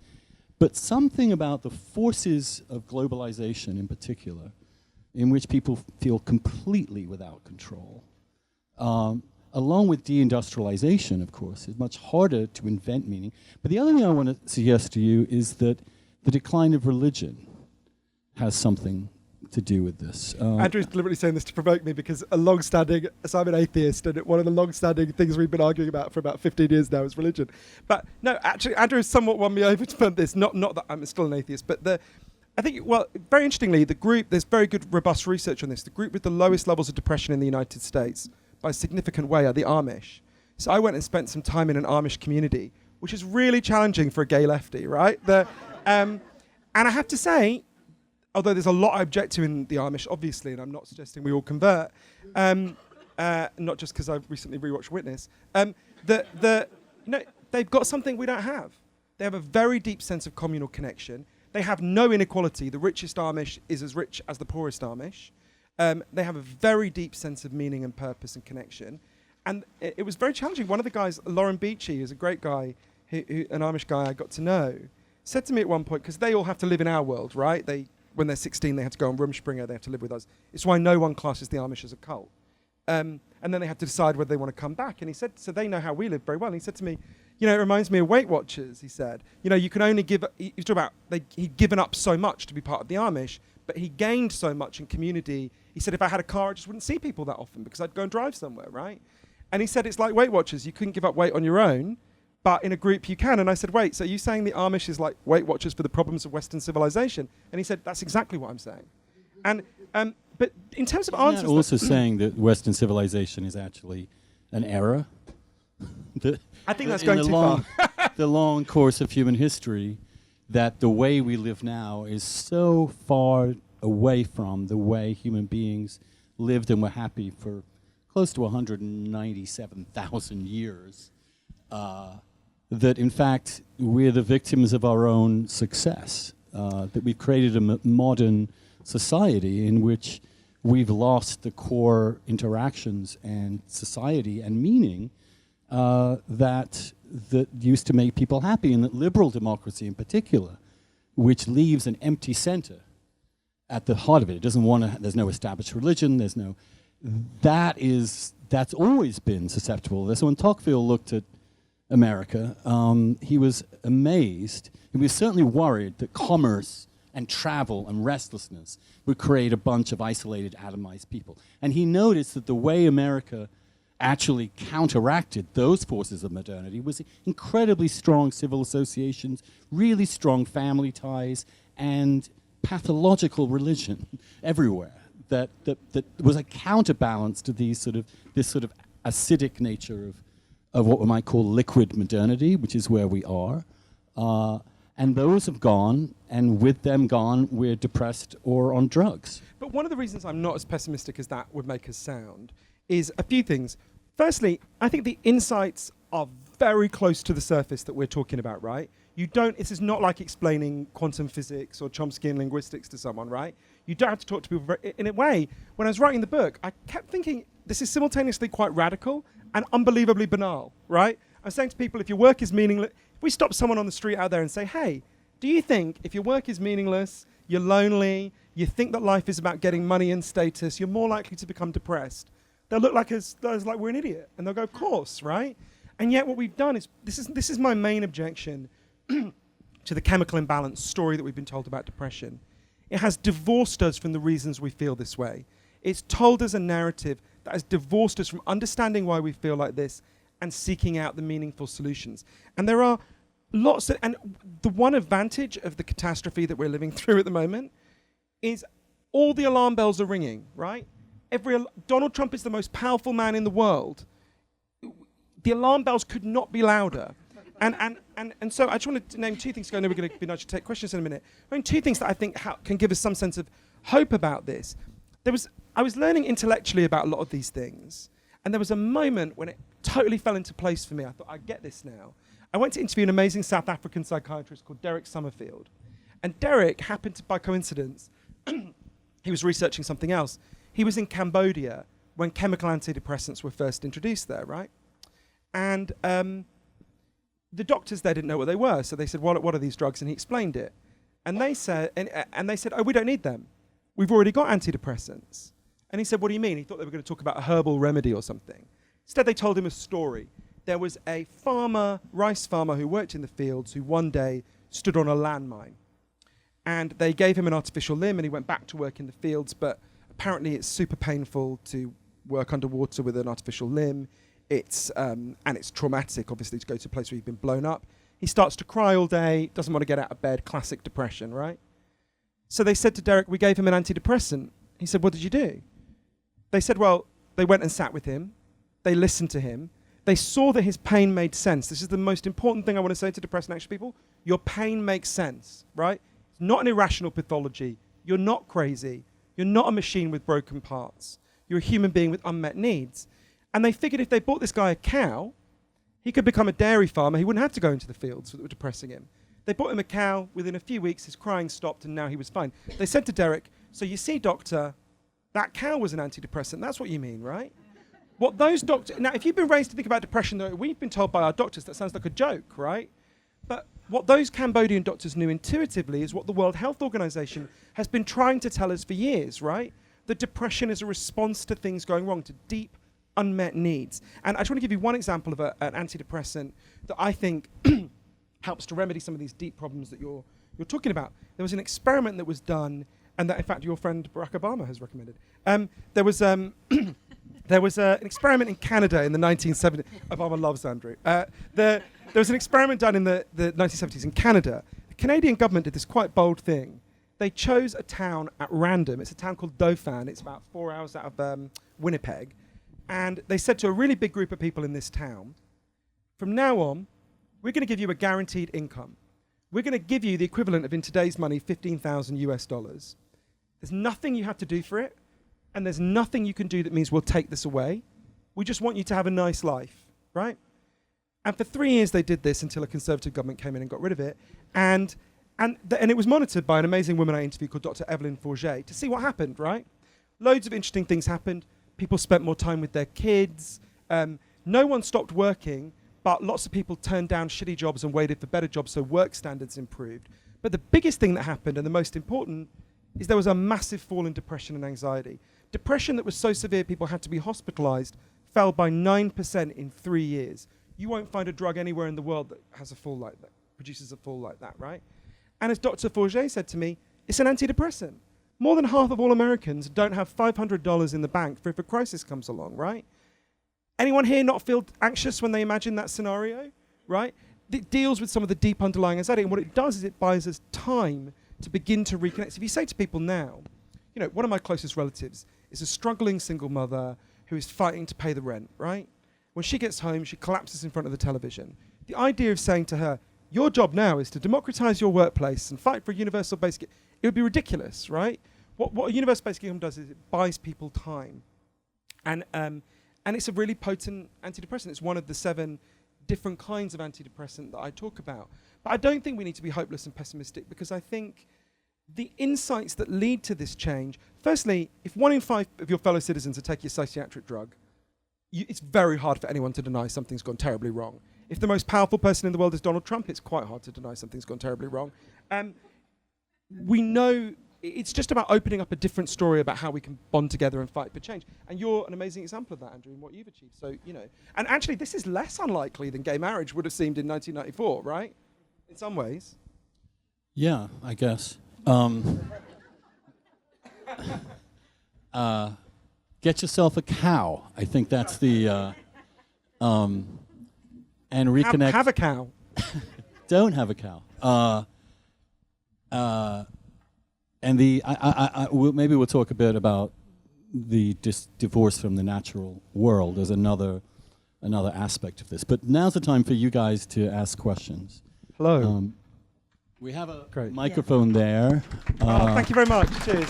But something about the forces of globalization in particular, in which people feel completely without control, along with deindustrialization, of course, is much harder to invent meaning. But the other thing I want to suggest to you is that the decline of religion has something to do with this. Andrew's deliberately saying this to provoke me because so I'm an atheist, and one of the long-standing things we've been arguing about for about 15 years now is religion. But no, actually, Andrew has somewhat won me over to this. Not that I'm still an atheist, but I think, very interestingly, there's very good, robust research on this. The group with the lowest levels of depression in the United States, by a significant way, are the Amish. So I went and spent some time in an Amish community, which is really challenging for a gay lefty, right? And I have to say, although there's a lot I object to in the Amish, obviously, and I'm not suggesting we all convert, not just because I've recently rewatched Witness, they've got something we don't have. They have a very deep sense of communal connection. They have no inequality. The richest Amish is as rich as the poorest Amish. They have a very deep sense of meaning and purpose and connection. And it was very challenging. One of the guys, Lauren Beachy, who's a great guy, an Amish guy I got to know, said to me at one point, because they all have to live in our world, right? When they're 16, they have to go on Rumspringa, they have to live with us. It's why no one classes the Amish as a cult. And then they have to decide whether they want to come back. And he said, so they know how we live very well. And he said to me, it reminds me of Weight Watchers, he said. You can only give, he was talking about, he'd given up so much to be part of the Amish, but he gained so much in community. He said, if I had a car, I just wouldn't see people that often because I'd go and drive somewhere, right? And he said, it's like Weight Watchers. You couldn't give up weight on your own, but in a group you can. And I said, wait, so are you saying the Amish is like Weight Watchers for the problems of Western civilization? And he said, that's exactly what I'm saying. And but in terms of answers... also saying that Western civilization is actually an error? I think that's going too far. The long course of human history, that the way we live now is so far away from the way human beings lived and were happy for close to 197,000 years, that in fact we're the victims of our own success, that we've created a modern society in which we've lost the core interactions and society and meaning that used to make people happy, and that liberal democracy in particular, which leaves an empty center at the heart of it. It doesn't want to, there's no established religion, that's always been susceptible. So when Tocqueville looked at America, he was amazed. He was certainly worried that commerce and travel and restlessness would create a bunch of isolated, atomized people. And he noticed that the way America actually counteracted those forces of modernity was incredibly strong civil associations, really strong family ties, and pathological religion everywhere. That was a counterbalance to this sort of acidic nature of what we might call liquid modernity, which is where we are. And those have gone, and with them gone, we're depressed or on drugs. But one of the reasons I'm not as pessimistic as that would make us sound is a few things. Firstly, I think the insights are very close to the surface that we're talking about, right? This is not like explaining quantum physics or Chomskyan linguistics to someone, right? You don't have to talk to people in a way. When I was writing the book, I kept thinking this is simultaneously quite radical and unbelievably banal, right? I'm saying to people, if your work is meaningless, if we stop someone on the street out there and say, hey, do you think if your work is meaningless, you're lonely, you think that life is about getting money and status, you're more likely to become depressed? They'll look like like we're an idiot, and they'll go, of course, right? And yet what we've done is, this is my main objection to the chemical imbalance story that we've been told about depression. It has divorced us from the reasons we feel this way. It's told us a narrative that has divorced us from understanding why we feel like this and seeking out the meaningful solutions. And there are lots of, and the one advantage of the catastrophe that we're living through at the moment is all the alarm bells are ringing, right? Donald Trump is the most powerful man in the world. The alarm bells could not be louder. And so I just wanted to name two things. I know we're going to be nice to take questions in a minute. I mean, two things that I think can give us some sense of hope about this. I was learning intellectually about a lot of these things, and there was a moment when it totally fell into place for me. I thought, I get this now. I went to interview an amazing South African psychiatrist called Derek Summerfield. And Derek happened to, by coincidence, he was researching something else. He was in Cambodia when chemical antidepressants were first introduced there, right? And the doctors there didn't know what they were, so they said, what are these drugs? And he explained it. And they said, oh, we don't need them. We've already got antidepressants. And he said, what do you mean? He thought they were going to talk about a herbal remedy or something. Instead, they told him a story. There was a rice farmer who worked in the fields who one day stood on a landmine. And they gave him an artificial limb and he went back to work in the fields, but apparently it's super painful to work underwater with an artificial limb. And it's traumatic, obviously, to go to a place where you've been blown up. He starts to cry all day, doesn't want to get out of bed, classic depression, right? So they said to Derek, we gave him an antidepressant. He said, what did you do? They said, well, they went and sat with him. They listened to him. They saw that his pain made sense. This is the most important thing I want to say to depressed and anxious people. Your pain makes sense, right? It's not an irrational pathology. You're not crazy. You're not a machine with broken parts. You're a human being with unmet needs. And they figured if they bought this guy a cow, he could become a dairy farmer. He wouldn't have to go into the fields that were depressing him. They bought him a cow. Within a few weeks, his crying stopped, and now he was fine. They said to Derek, so you see, doctor, that cow was an antidepressant. That's what you mean, right? What those doctors... Now, if you've been raised to think about depression, though, we've been told by our doctors that sounds like a joke, right? But what those Cambodian doctors knew intuitively is what the World Health Organization has been trying to tell us for years, right? That depression is a response to things going wrong, to deep unmet needs. And I just want to give you one example of an antidepressant that I think helps to remedy some of these deep problems that you're talking about. There was an experiment that was done, and that, in fact, your friend Barack Obama has recommended. There was an experiment in Canada in the 1970s. Obama loves Andrew. There was an experiment done in the 1970s in Canada. The Canadian government did this quite bold thing. They chose a town at random. It's a town called Dauphin. It's about 4 hours out of Winnipeg. And they said to a really big group of people in this town, from now on, we're going to give you a guaranteed income. We're going to give you the equivalent of, in today's money, $15,000 US. There's nothing you have to do for it, and there's nothing you can do that means we'll take this away. We just want you to have a nice life, right? And for 3 years they did this until a Conservative government came in and got rid of it. And it was monitored by an amazing woman I interviewed called Dr. Evelyn Forget to see what happened, right? Loads of interesting things happened. People spent more time with their kids. No one stopped working, but lots of people turned down shitty jobs and waited for better jobs, so work standards improved. But the biggest thing that happened, and the most important, is there was a massive fall in depression and anxiety. Depression that was so severe people had to be hospitalized fell by 9% in 3 years. You won't find a drug anywhere in the world that has a fall like that, produces a fall like that, right? And as Dr. Forget said to me, it's an antidepressant. More than half of all Americans don't have $500 in the bank for if a crisis comes along, right? Anyone here not feel anxious when they imagine that scenario, right? It deals with some of the deep underlying anxiety, and what it does is it buys us time to begin to reconnect. If you say to people now, you know, one of my closest relatives is a struggling single mother who is fighting to pay the rent, right? When she gets home, she collapses in front of the television. The idea of saying to her, your job now is to democratize your workplace and fight for a universal basic, it would be ridiculous, right? What a universal basic income does is it buys people time. And it's a really potent antidepressant. It's one of the 7 different kinds of antidepressant that I talk about. But I don't think we need to be hopeless and pessimistic, because I think the insights that lead to this change, firstly, if 1 in 5 of your fellow citizens are taking a psychiatric drug, it's very hard for anyone to deny something's gone terribly wrong. If the most powerful person in the world is Donald Trump, it's quite hard to deny something's gone terribly wrong. We know it's just about opening up a different story about how we can bond together and fight for change. And you're an amazing example of that, Andrew, in what you've achieved. So, you know, and actually this is less unlikely than gay marriage would have seemed in 1994, right? In some ways. Yeah, I guess. Get yourself a cow. I think that's the and reconnect. Have a cow. Don't have a cow. And maybe we'll talk a bit about the divorce from the natural world as another aspect of this. But now's the time for you guys to ask questions. Hello. We have a Great. microphone there. Thank you very much. Cheers.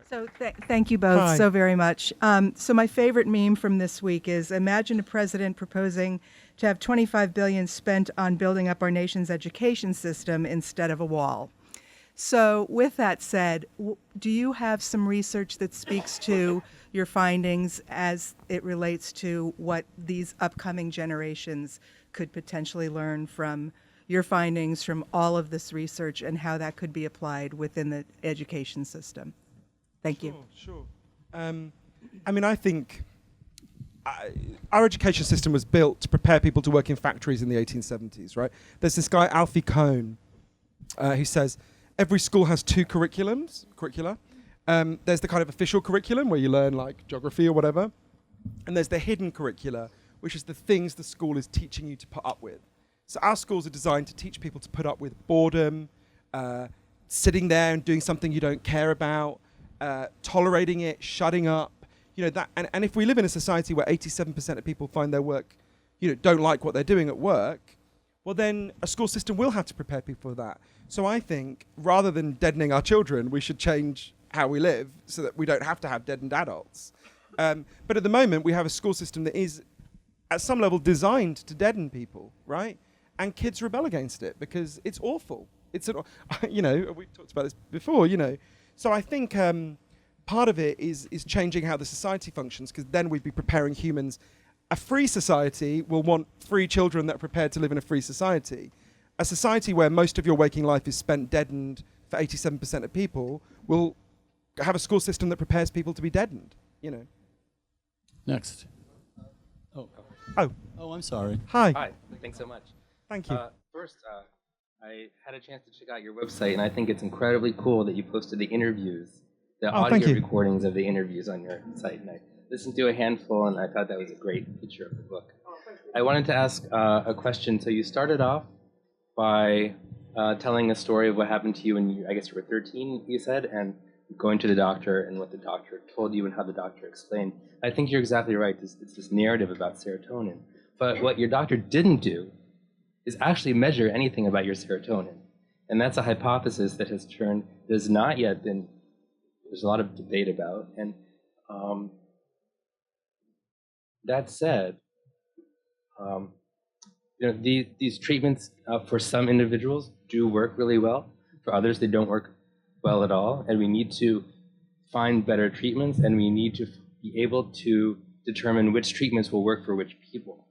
So thank you both Hi. so very much. So my favorite meme from this week is, imagine a president proposing to have $25 billion spent on building up our nation's education system instead of a wall. So with that said, do you have some research that speaks to your findings as it relates to what these upcoming generations could potentially learn from your findings from all of this research, and how that could be applied within the education system? Thank you. Sure. I mean, I think our education system was built to prepare people to work in factories in the 1870s, right? There's this guy, Alfie Kohn, who says every school has 2 curricula. There's the kind of official curriculum where you learn like geography or whatever. And there's the hidden curricula, which is the things the school is teaching you to put up with. So our schools are designed to teach people to put up with boredom, sitting there and doing something you don't care about, tolerating it, shutting up, you know, that. And if we live in a society where 87% of people find their work, you know, don't like what they're doing at work, well, then a school system will have to prepare people for that. So I think rather than deadening our children, we should change how we live so that we don't have to have deadened adults. But at the moment, we have a school system that is, at some level, designed to deaden people, right? And kids rebel against it because it's awful. It's, you know, we've talked about this before, you know. So I think part of it is changing how the society functions, because then we'd be preparing humans. A free society will want free children that are prepared to live in a free society. A society where most of your waking life is spent deadened for 87% of people will have a school system that prepares people to be deadened, you know. Next. Oh, I'm sorry. hi. Hi, thanks so much. Thank you. First, I had a chance to check out your website, and I think it's incredibly cool that you posted the interviews, the Oh, thank audio you. recordings of the interviews on your site. And I listened to a handful, and I thought that was a great picture of the book. I wanted to ask a question. So you started off by telling a story of what happened to you when I guess you were 13, you said, and going to the doctor and what the doctor told you and how the doctor explained. I think you're exactly right. It's this narrative about serotonin. But what your doctor didn't do is actually measure anything about your serotonin. And that's a hypothesis that has not yet been, there's a lot of debate about. And that said, you know, these treatments for some individuals do work really well. For others, they don't work well at all. And we need to find better treatments, and we need to be able to determine which treatments will work for which people.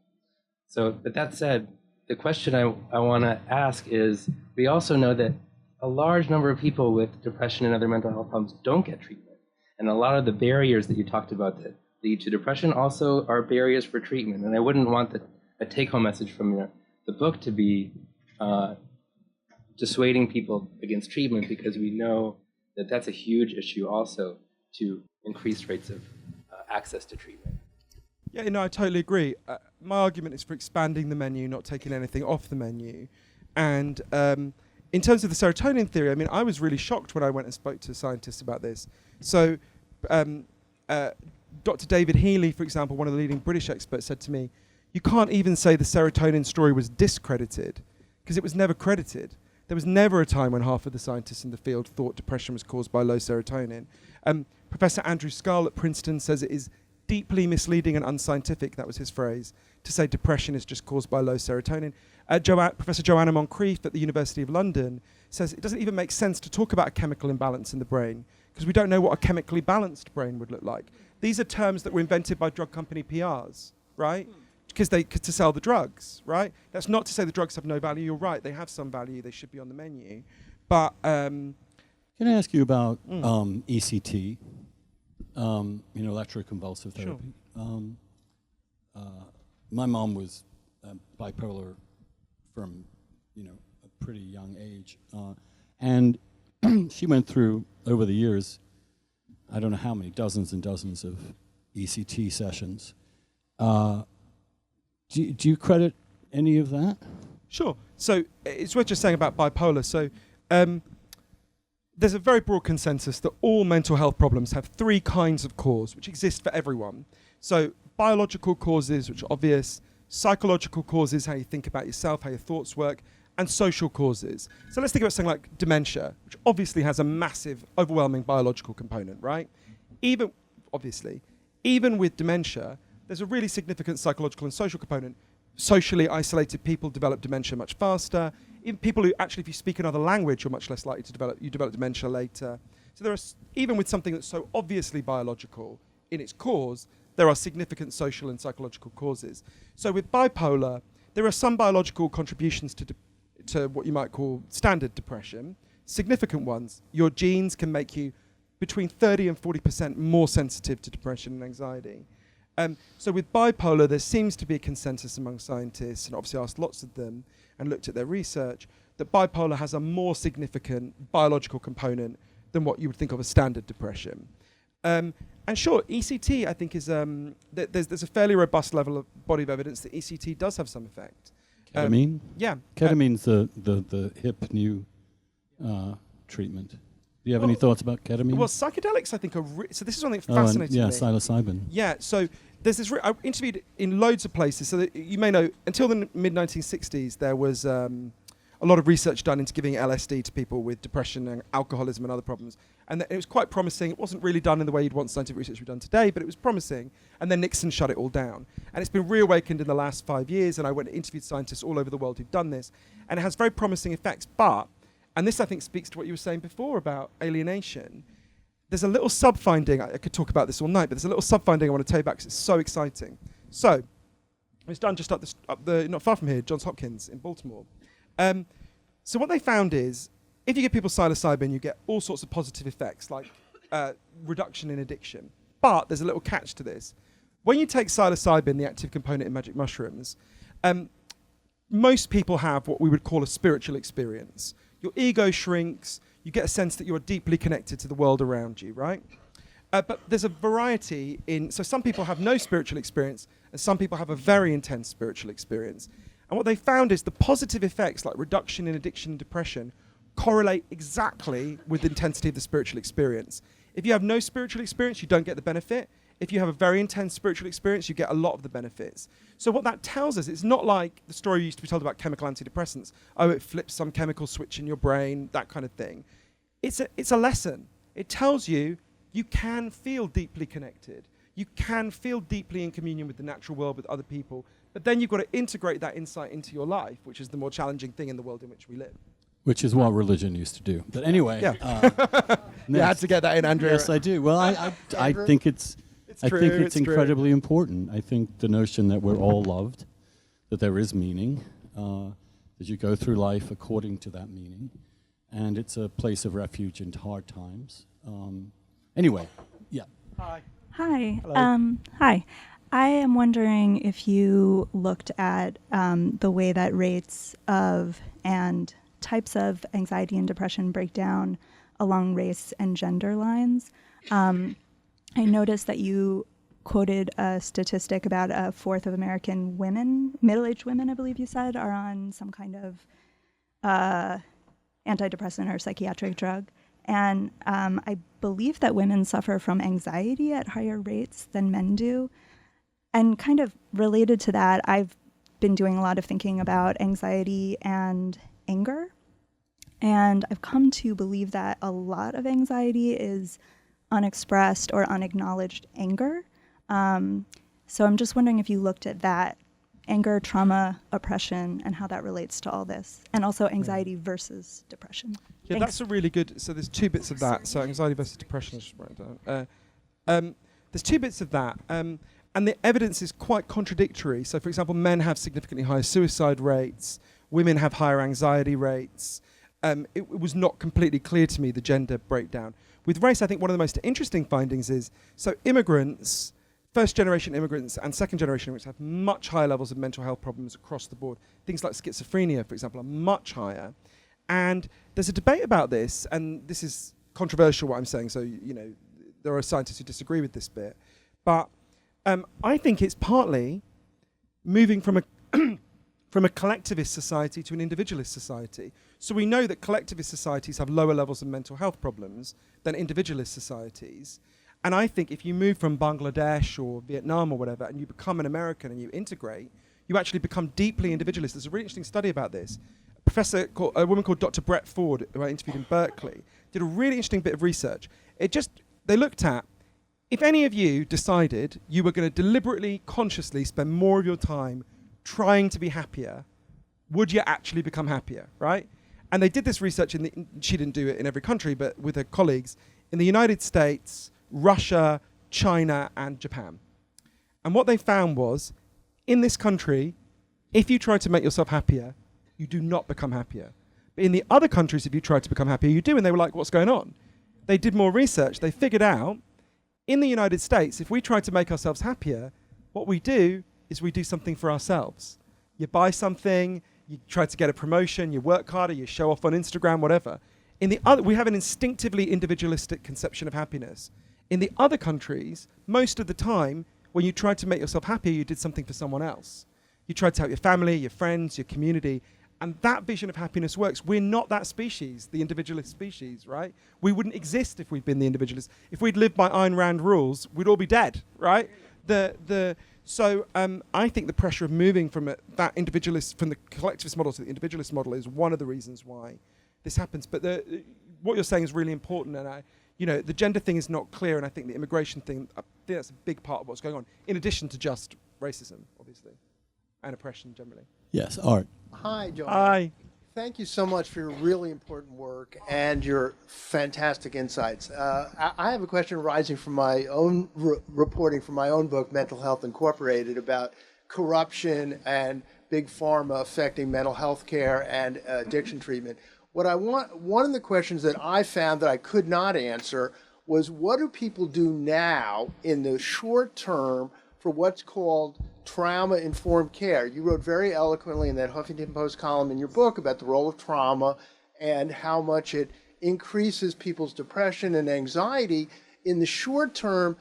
So, but that said, the question I want to ask is, we also know that a large number of people with depression and other mental health problems don't get treatment. And a lot of the barriers that you talked about that lead to depression also are barriers for treatment. And I wouldn't want a take-home message from the book to be dissuading people against treatment, because we know that that's a huge issue also to increase rates of access to treatment. Yeah, no, I totally agree. My argument is for expanding the menu, not taking anything off the menu. And in terms of the serotonin theory, I mean, I was really shocked when I went and spoke to scientists about this. So Dr. David Healy, for example, one of the leading British experts, said to me, you can't even say the serotonin story was discredited because it was never credited. There was never a time when half of the scientists in the field thought depression was caused by low serotonin. Professor Andrew Sullivan at Princeton says it is deeply misleading and unscientific, that was his phrase, to say depression is just caused by low serotonin. Professor Joanna Moncrief at the University of London says it doesn't even make sense to talk about a chemical imbalance in the brain because we don't know what a chemically balanced brain would look like. These are terms that were invented by drug company PRs, right? Because to sell the drugs, right? That's not to say the drugs have no value. You're right, they have some value. They should be on the menu. But can I ask you about ECT, electroconvulsive therapy? Sure. My mom was bipolar from a pretty young age, and she went through over the years, I don't know how many, dozens and dozens of ECT sessions. Do you credit any of that? Sure. So it's worth just saying about bipolar. So there's a very broad consensus that all mental health problems have three kinds of cause, which exist for everyone. So biological causes, which are obvious, psychological causes, how you think about yourself, how your thoughts work, and social causes. So let's think about something like dementia, which obviously has a massive, overwhelming biological component, right? Even with dementia, there's a really significant psychological and social component. Socially isolated people develop dementia much faster. Even people who actually, if you speak another language, you're much less likely to develop dementia later. So even with something that's so obviously biological in its cause, there are significant social and psychological causes. So with bipolar, there are some biological contributions to what you might call standard depression, significant ones. Your genes can make you between 30 and 40% more sensitive to depression and anxiety. So with bipolar, there seems to be a consensus among scientists, and obviously asked lots of them and looked at their research, that bipolar has a more significant biological component than what you would think of as standard depression. And sure, ECT, I think, is there's a fairly robust level of body of evidence that ECT does have some effect. Ketamine? Yeah. Ketamine's the hip new treatment. Do you have any thoughts about ketamine? Well, psychedelics, I think, are so this is something fascinating. Yeah, me. psilocybin. Yeah, so there's this. I interviewed in loads of places, so that you may know, until the mid-1960s, there was a lot of research done into giving LSD to people with depression and alcoholism and other problems. And it was quite promising. It wasn't really done in the way you'd want scientific research to be done today, but it was promising. And then Nixon shut it all down. And it's been reawakened in the last 5 years, and I went and interviewed scientists all over the world who've done this. And it has very promising effects, but, and this I think speaks to what you were saying before about alienation, there's a little sub-finding, I could talk about this all night, but there's a little sub-finding I want to tell you about because it's so exciting. So, it was done just up the not far from here, Johns Hopkins in Baltimore. So what they found is, if you give people psilocybin, you get all sorts of positive effects, like reduction in addiction. But there's a little catch to this. When you take psilocybin, the active component in magic mushrooms, most people have what we would call a spiritual experience. Your ego shrinks, you get a sense that you are deeply connected to the world around you, right? But there's a variety so some people have no spiritual experience, and some people have a very intense spiritual experience. And what they found is the positive effects, like reduction in addiction and depression, correlate exactly with the intensity of the spiritual experience. If you have no spiritual experience, you don't get the benefit. If you have a very intense spiritual experience, you get a lot of the benefits. So what that tells us, it's not like the story used to be told about chemical antidepressants. Oh, it flips some chemical switch in your brain, that kind of thing. It's a lesson. It tells you you can feel deeply connected. You can feel deeply in communion with the natural world, with other people. But then you've got to integrate that insight into your life, which is the more challenging thing in the world in which we live. Which is what religion used to do. But anyway. Yeah. You had to get that in, Andrew. Yes, I do. Well, I think it's incredibly important. I think the notion that we're all loved, that there is meaning, that you go through life according to that meaning, and it's a place of refuge in hard times. Anyway, yeah. Hi. Hi. Hello. Hi. I am wondering if you looked at the way that rates of and types of anxiety and depression break down along race and gender lines. I noticed that you quoted a statistic about a fourth of American women, middle-aged women, I believe you said, are on some kind of antidepressant or psychiatric drug. And I believe that women suffer from anxiety at higher rates than men do. And kind of related to that, I've been doing a lot of thinking about anxiety and anger. And I've come to believe that a lot of anxiety is unexpressed or unacknowledged anger. So I'm just wondering if you looked at that anger, trauma, oppression, and how that relates to all this, and also anxiety versus depression. Yeah, Thanks. that's a really good. So there's two bits of that. So anxiety versus depression. I'll just write it down. There's two bits of that, and the evidence is quite contradictory. So, for example, men have significantly higher suicide rates. Women have higher anxiety rates. It was not completely clear to me the gender breakdown. With race, I think one of the most interesting findings is so immigrants. First-generation immigrants and second-generation immigrants have much higher levels of mental health problems across the board. Things like schizophrenia, for example, are much higher. And there's a debate about this, and this is controversial what I'm saying, so there are scientists who disagree with this bit. But I think it's partly moving from a from a collectivist society to an individualist society. So we know that collectivist societies have lower levels of mental health problems than individualist societies. And I think if you move from Bangladesh or Vietnam or whatever, and you become an American and you integrate, you actually become deeply individualist. There's a really interesting study about this. A woman called Dr. Brett Ford, who I interviewed in Berkeley, did a really interesting bit of research. They looked at, if any of you decided you were going to deliberately, consciously spend more of your time trying to be happier, would you actually become happier, right? And they did this research, she didn't do it in every country, but with her colleagues, in the United States, Russia, China, and Japan. And what they found was, in this country, if you try to make yourself happier, you do not become happier. But in the other countries, if you try to become happier, you do. And they were like, what's going on? They did more research. They figured out, in the United States, if we try to make ourselves happier, what we do is we do something for ourselves. You buy something, you try to get a promotion, you work harder, you show off on Instagram, whatever. We have an instinctively individualistic conception of happiness. In the other countries, most of the time, when you tried to make yourself happier, you did something for someone else. You tried to help your family, your friends, your community, and that vision of happiness works. We're not that species, the individualist species, right? We wouldn't exist if we'd been the individualists. If we'd lived by Ayn Rand rules, we'd all be dead, right? So I think the pressure of moving from that individualist, from the collectivist model to the individualist model is one of the reasons why this happens. But what you're saying is really important, and the gender thing is not clear, and I think the immigration thing, I think that's a big part of what's going on, in addition to just racism, obviously, and oppression generally. Yes, Art. Hi, Johann. Hi. Thank you so much for your really important work and your fantastic insights. I have a question arising from my own reporting from my own book, Mental Health Incorporated, about corruption and big pharma affecting mental health care and addiction treatment. One of the questions that I found that I could not answer was, what do people do now in the short term for what's called trauma-informed care? You wrote very eloquently in that Huffington Post column in your book about the role of trauma and how much it increases people's depression and anxiety. In the short term,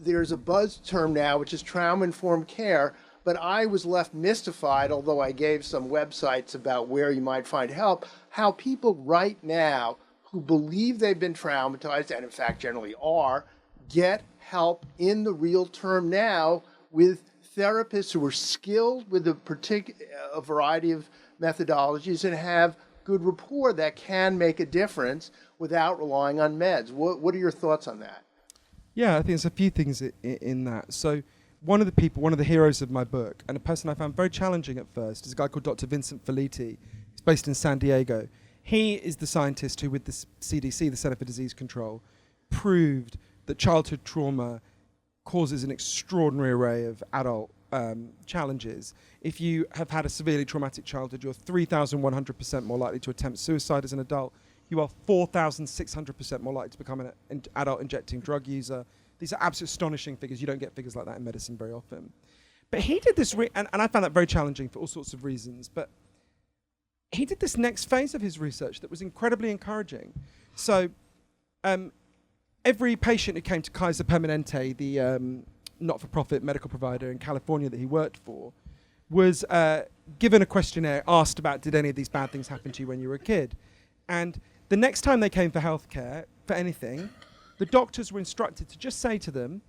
there's a buzz term now, which is trauma-informed care, but I was left mystified, although I gave some websites about where you might find help, how people right now who believe they've been traumatized, and in fact generally are, get help in the real term now with therapists who are skilled with a variety of methodologies and have good rapport that can make a difference without relying on meds. What are your thoughts on that? Yeah, I think there's a few things in that. So one of the heroes of my book, and a person I found very challenging at first, is a guy called Dr. Vincent Felitti. He's based in San Diego. He is the scientist who, with the CDC, the Center for Disease Control, proved that childhood trauma causes an extraordinary array of adult challenges. If you have had a severely traumatic childhood, you're 3,100% more likely to attempt suicide as an adult. You are 4,600% more likely to become an adult injecting drug user. These are absolutely astonishing figures. You don't get figures like that in medicine very often. But he did this, and I found that very challenging for all sorts of reasons, but he did this next phase of his research that was incredibly encouraging. So every patient who came to Kaiser Permanente, the not-for-profit medical provider in California that he worked for, was given a questionnaire, asked about did any of these bad things happen to you when you were a kid. And the next time they came for healthcare, for anything, the doctors were instructed to just say to them,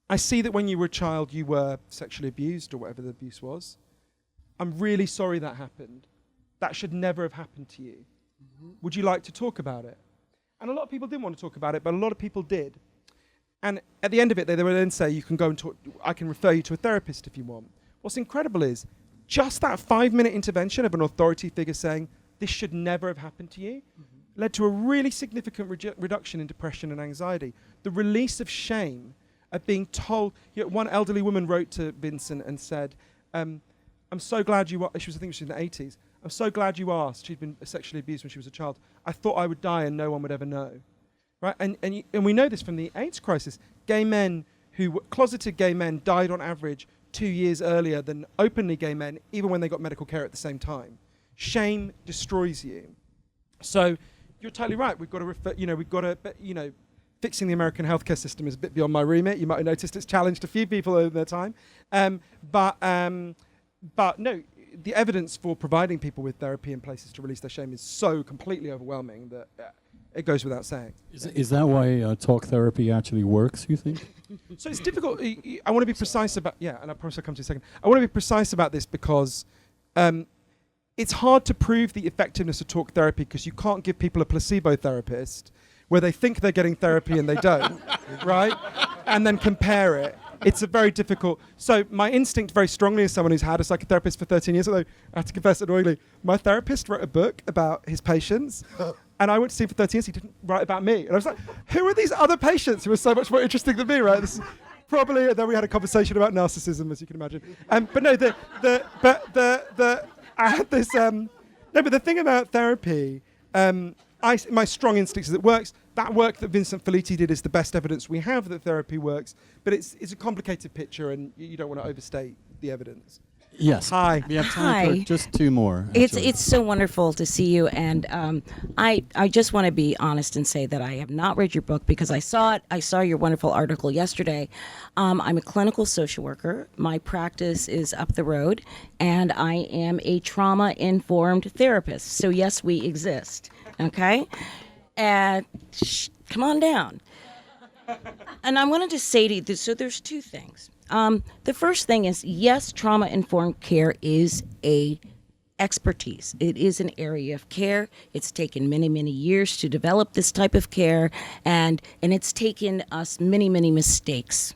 I see that when you were a child you were sexually abused or whatever the abuse was. I'm really sorry that happened. That should never have happened to you. Would you like to talk about it? And a lot of people didn't want to talk about it, but a lot of people did. And at the end of it, they would then say, you can go and talk, I can refer you to a therapist if you want. What's incredible is just that 5-minute intervention of an authority figure saying, this should never have happened to you, led to a really significant reduction in depression and anxiety. The release of shame of being told, one elderly woman wrote to Vincent and said, I'm so glad you, I think she was in the 80s, I'm so glad you asked. She'd been sexually abused when she was a child. I thought I would die and no one would ever know. Right? And we know this from the AIDS crisis. Gay men closeted gay men died on average 2 years earlier than openly gay men, even when they got medical care at the same time. Shame destroys you. So you're totally right. We've got to fixing the American healthcare system is a bit beyond my remit. You might have noticed it's challenged a few people over their time. But no, the evidence for providing people with therapy and places to release their shame is so completely overwhelming that it goes without saying. Is that why talk therapy actually works, you think? So it's difficult. I want to be precise about, and I promise I'll come to you in a second. I want to be precise about this because it's hard to prove the effectiveness of talk therapy because you can't give people a placebo therapist where they think they're getting therapy and they don't, right? And then compare it. It's a very difficult. So my instinct very strongly as someone who's had a psychotherapist for 13 years, although I have to confess annoyingly, my therapist wrote a book about his patients and I went to see him for 13 years, he didn't write about me. And I was like, who are these other patients who are so much more interesting than me, right? This is probably, then we had a conversation about narcissism, as you can imagine. But no, I had this, but the thing about therapy, my strong instinct is it works. That work that Vincent Felitti did is the best evidence we have that therapy works, but it's a complicated picture and you don't want to overstate the evidence. Yes. Hi. We have time for just two more. It's so wonderful to see you, and I just want to be honest and say that I have not read your book because I saw it. I saw your wonderful article yesterday. I'm a clinical social worker. My practice is up the road, and I am a trauma-informed therapist. So yes, we exist. Okay, and come on down. And I wanted to say to you, so there's two things. The first thing is, yes, trauma-informed care is a expertise. It is an area of care. It's taken many, many years to develop this type of care, and it's taken us many, many mistakes,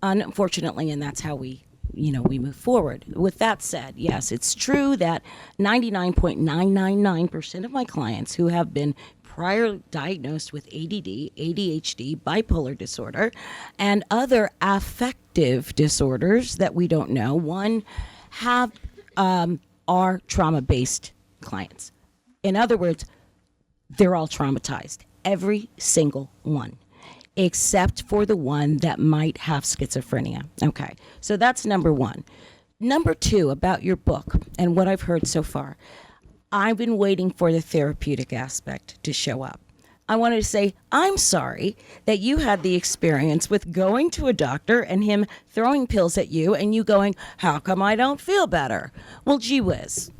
unfortunately, and that's how we move forward. With that said, yes, it's true that 99.999% of my clients who have been prior diagnosed with ADD, ADHD, bipolar disorder, and other affective disorders that we don't know, are trauma-based clients. In other words, they're all traumatized, every single one, except for the one that might have schizophrenia. Okay, so that's number one. Number two, about your book and what I've heard so far, I've been waiting for the therapeutic aspect to show up. I wanted to say, I'm sorry that you had the experience with going to a doctor and him throwing pills at you and you going, how come I don't feel better? Well, gee whiz.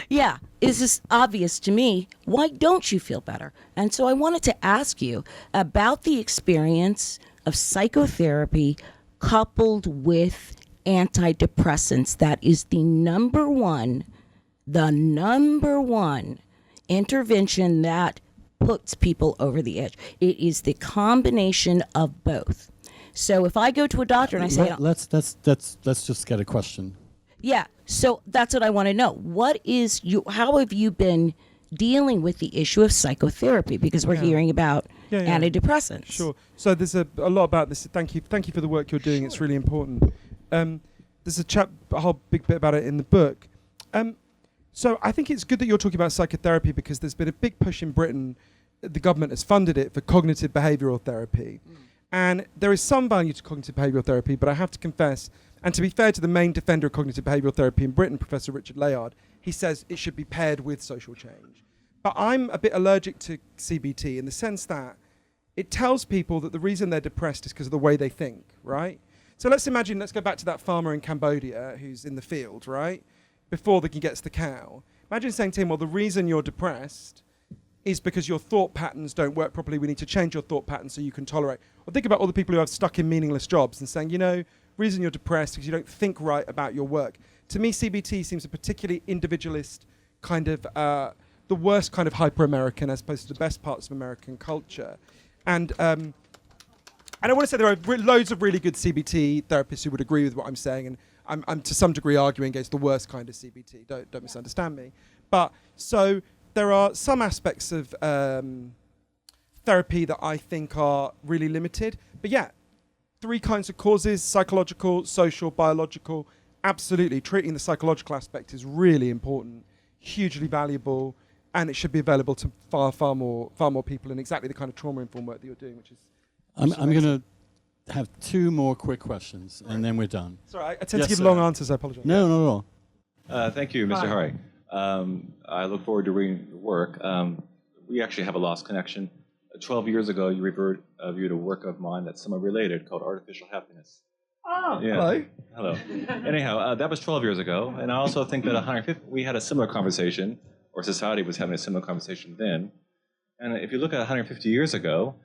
Yeah, it's just obvious to me. Why don't you feel better? And so I wanted to ask you about the experience of psychotherapy coupled with antidepressants. That is the number one intervention that puts people over the edge. It is the combination of both. So if I go to a doctor and I say, let's just get a question. Yeah, so that's what I want to know. How have you been dealing with the issue of psychotherapy? Because we're hearing about antidepressants. Sure. So there's a lot about this. Thank you for the work you're doing. It's really important. There's a whole big bit about it in the book. So I think it's good that you're talking about psychotherapy because there's been a big push in Britain. The government has funded it for cognitive behavioural therapy. And there is some value to cognitive behavioural therapy, but I have to confess, and to be fair to the main defender of cognitive behavioural therapy in Britain, Professor Richard Layard, he says it should be paired with social change. But I'm a bit allergic to CBT in the sense that it tells people that the reason they're depressed is because of the way they think, right? So let's go back to that farmer in Cambodia who's in the field, right? Before he gets the cow. Imagine saying to him, well, the reason you're depressed is because your thought patterns don't work properly. We need to change your thought patterns so you can tolerate. Or think about all the people who are stuck in meaningless jobs and saying, reason you're depressed is because you don't think right about your work. To me, CBT seems a particularly individualist kind of, the worst kind of hyper-American as opposed to the best parts of American culture. And I want to say there are loads of really good CBT therapists who would agree with what I'm saying, and I'm to some degree arguing against the worst kind of CBT. Don't misunderstand me. But so there are some aspects of therapy that I think are really limited. But yeah, 3 kinds of causes: psychological, social, biological. Absolutely, treating the psychological aspect is really important, hugely valuable, and it should be available to far more people in exactly the kind of trauma-informed work that you're doing, which is. I'm going to have 2 more quick questions, and then we're done. Sorry, I tend to give long answers. I apologize. No. Thank you, Mr. Hari. I look forward to reading your work. We actually have a lost connection. 12 years ago, you reviewed a work of mine that's somewhat related called Artificial Happiness. Oh, yeah. Hello. Anyhow, that was 12 years ago, and I also think that we had a similar conversation, or society was having a similar conversation then. And if you look at 150 years ago,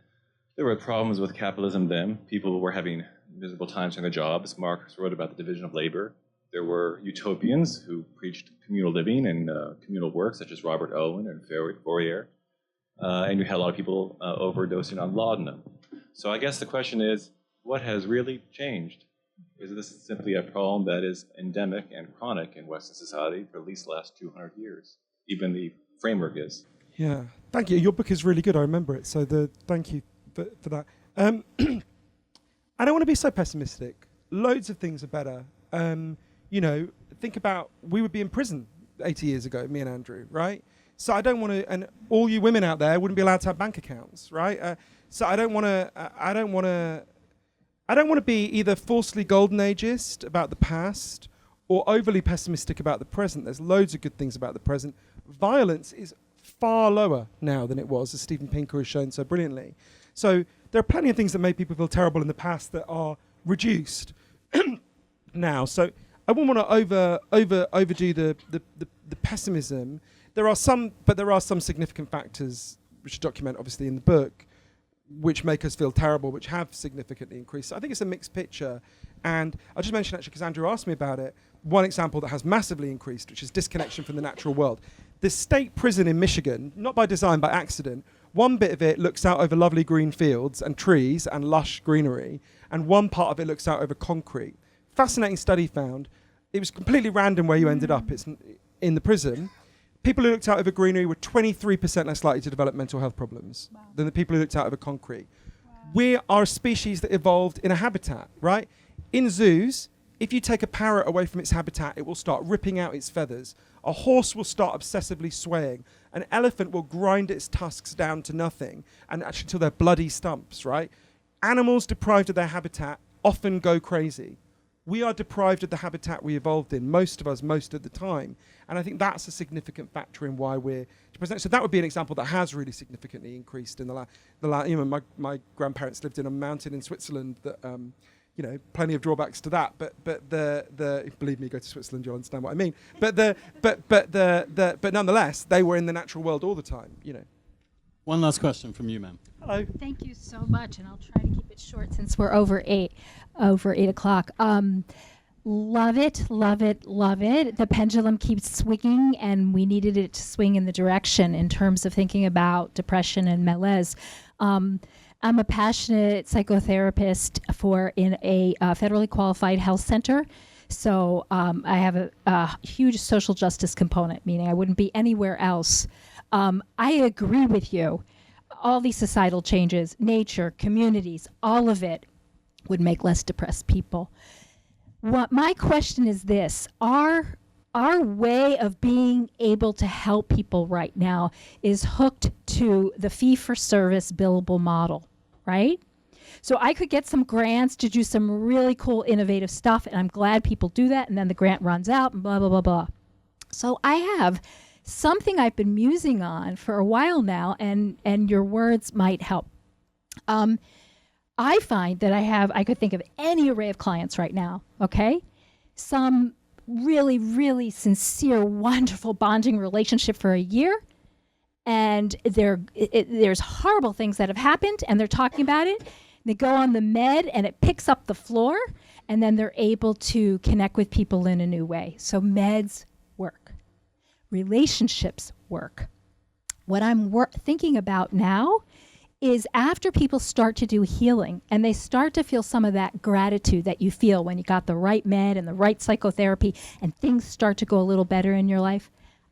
there were problems with capitalism then. People were having miserable times in their jobs. Marx wrote about the division of labor. There were utopians who preached communal living and communal work, such as Robert Owen and Fourier. And you had a lot of people overdosing on laudanum. So I guess the question is, what has really changed? Is this simply a problem that is endemic and chronic in Western society for at least the last 200 years? Even the framework is. Yeah, thank you. Your book is really good. I remember it. So thank you for that. I don't want to be so pessimistic. Loads of things are better. Think about, we would be in prison 80 years ago, me and Andrew, right? So I don't want to, and all you women out there wouldn't be allowed to have bank accounts, right? So I don't want to be either falsely golden ageist about the past or overly pessimistic about the present. There's loads of good things about the present. Violence is far lower now than it was, as Steven Pinker has shown so brilliantly. So there are plenty of things that made people feel terrible in the past that are reduced now. So I wouldn't want to overdo the pessimism. There are some significant factors which document obviously in the book, which make us feel terrible, which have significantly increased. So I think it's a mixed picture. And I'll just mention, actually, because Andrew asked me about it, one example that has massively increased, which is disconnection from the natural world. The state prison in Michigan, not by design, by accident, one bit of it looks out over lovely green fields and trees and lush greenery, and one part of it looks out over concrete. Fascinating study found, it was completely random where you ended up. It's in the prison. People who looked out over greenery were 23% less likely to develop mental health problems than the people who looked out over concrete. We are a species that evolved in a habitat, right? In zoos, if you take a parrot away from its habitat, it will start ripping out its feathers. A horse will start obsessively swaying. An elephant will grind its tusks down to nothing, and actually till they're bloody stumps, right? Animals deprived of their habitat often go crazy. We are deprived of the habitat we evolved in, most of us, most of the time. And I think that's a significant factor in why we're depressed. So that would be an example that has really significantly increased in my grandparents lived in a mountain in Switzerland that, plenty of drawbacks to that. But believe me, go to Switzerland, you'll understand what I mean. But nonetheless, they were in the natural world all the time, One last question from you, ma'am. Hello. Thank you so much, and I'll try to keep it short since we're over 8 o'clock. Love it, love it, love it. The pendulum keeps swinging, and we needed it to swing in the direction in terms of thinking about depression and malaise. I'm a passionate psychotherapist in a federally qualified health center. So I have a huge social justice component, meaning I wouldn't be anywhere else. I agree with you. All these societal changes, nature, communities, all of it would make less depressed people. What my question is this: our way of being able to help people right now is hooked to the fee-for-service billable model, right? So I could get some grants to do some really cool, innovative stuff, and I'm glad people do that, and then the grant runs out, and blah, blah, blah, blah. So I have something I've been musing on for a while now, and your words might help. I find that I could think of any array of clients right now, okay? Some really, really sincere, wonderful bonding relationship for a year, and there's horrible things that have happened, and they're talking about it. They go on the med, and it picks up the floor, and then they're able to connect with people in a new way. So meds work. Relationships work. What I'm thinking about now is after people start to do healing and they start to feel some of that gratitude that you feel when you got the right med and the right psychotherapy and things start to go a little better in your life,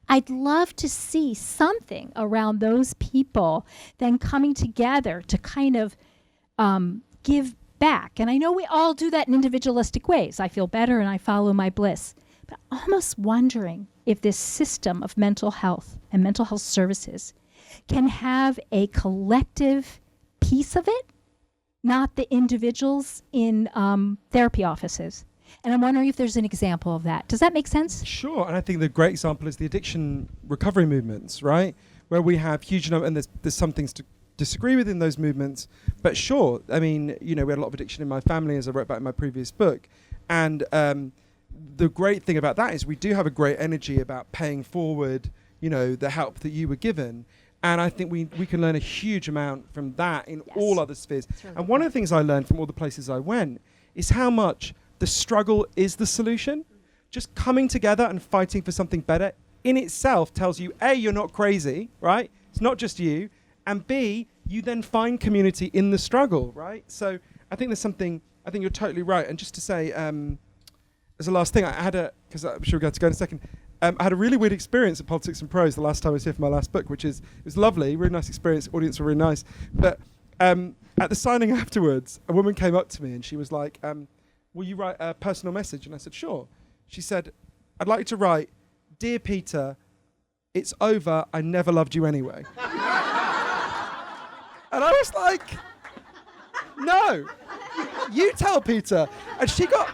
I'd love to see something around those people then coming together to kind of give back. And I know we all do that in individualistic ways. I feel better and I follow my bliss. But almost wondering if this system of mental health and mental health services can have a collective piece of it, not the individuals in therapy offices. And I'm wondering if there's an example of that. Does that make sense? Sure, and I think the great example is the addiction recovery movements, right? Where we have huge number, and there's some things to disagree with in those movements, but sure, I mean, we had a lot of addiction in my family, as I wrote about in my previous book, and the great thing about that is we do have a great energy about paying forward, the help that you were given. And I think we can learn a huge amount from that in all other spheres. Really and one of the things I learned from all the places I went is how much the struggle is the solution. Just coming together and fighting for something better in itself tells you, A, you're not crazy, right? It's not just you. And B, you then find community in the struggle, right? So I think I think you're totally right. And just to say, as a last thing, because I'm sure we're going to go in a second, I had a really weird experience at Politics and Prose the last time I was here for my last book, it was lovely, really nice experience, audience were really nice. But at the signing afterwards, a woman came up to me and she was like, will you write a personal message? And I said, sure. She said, I'd like you to write, Dear Peter, it's over, I never loved you anyway. And I was like, no, you tell Peter. And she got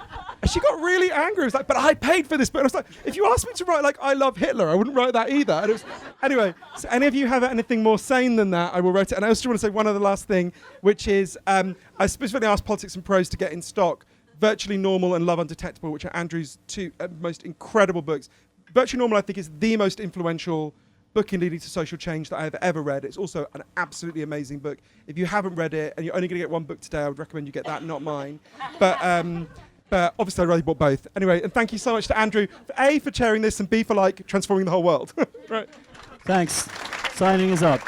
really angry. It was like, but I paid for this book. And I was like, if you asked me to write like I love Hitler, I wouldn't write that either. And it was, anyway, so any of you have anything more sane than that, I will write it. And I also want to say one other last thing, which is I specifically asked Politics and Prose to get in stock Virtually Normal and Love Undetectable, which are Andrew's two most incredible books. Virtually Normal, I think, is the most influential book in leading to social change that I have ever read. It's also an absolutely amazing book. If you haven't read it and you're only going to get one book today, I would recommend you get that, not mine. But obviously I'd rather you bought both. Anyway, and thank you so much to Andrew, A, for chairing this, and B, for transforming the whole world. Right. Thanks. Signing is up.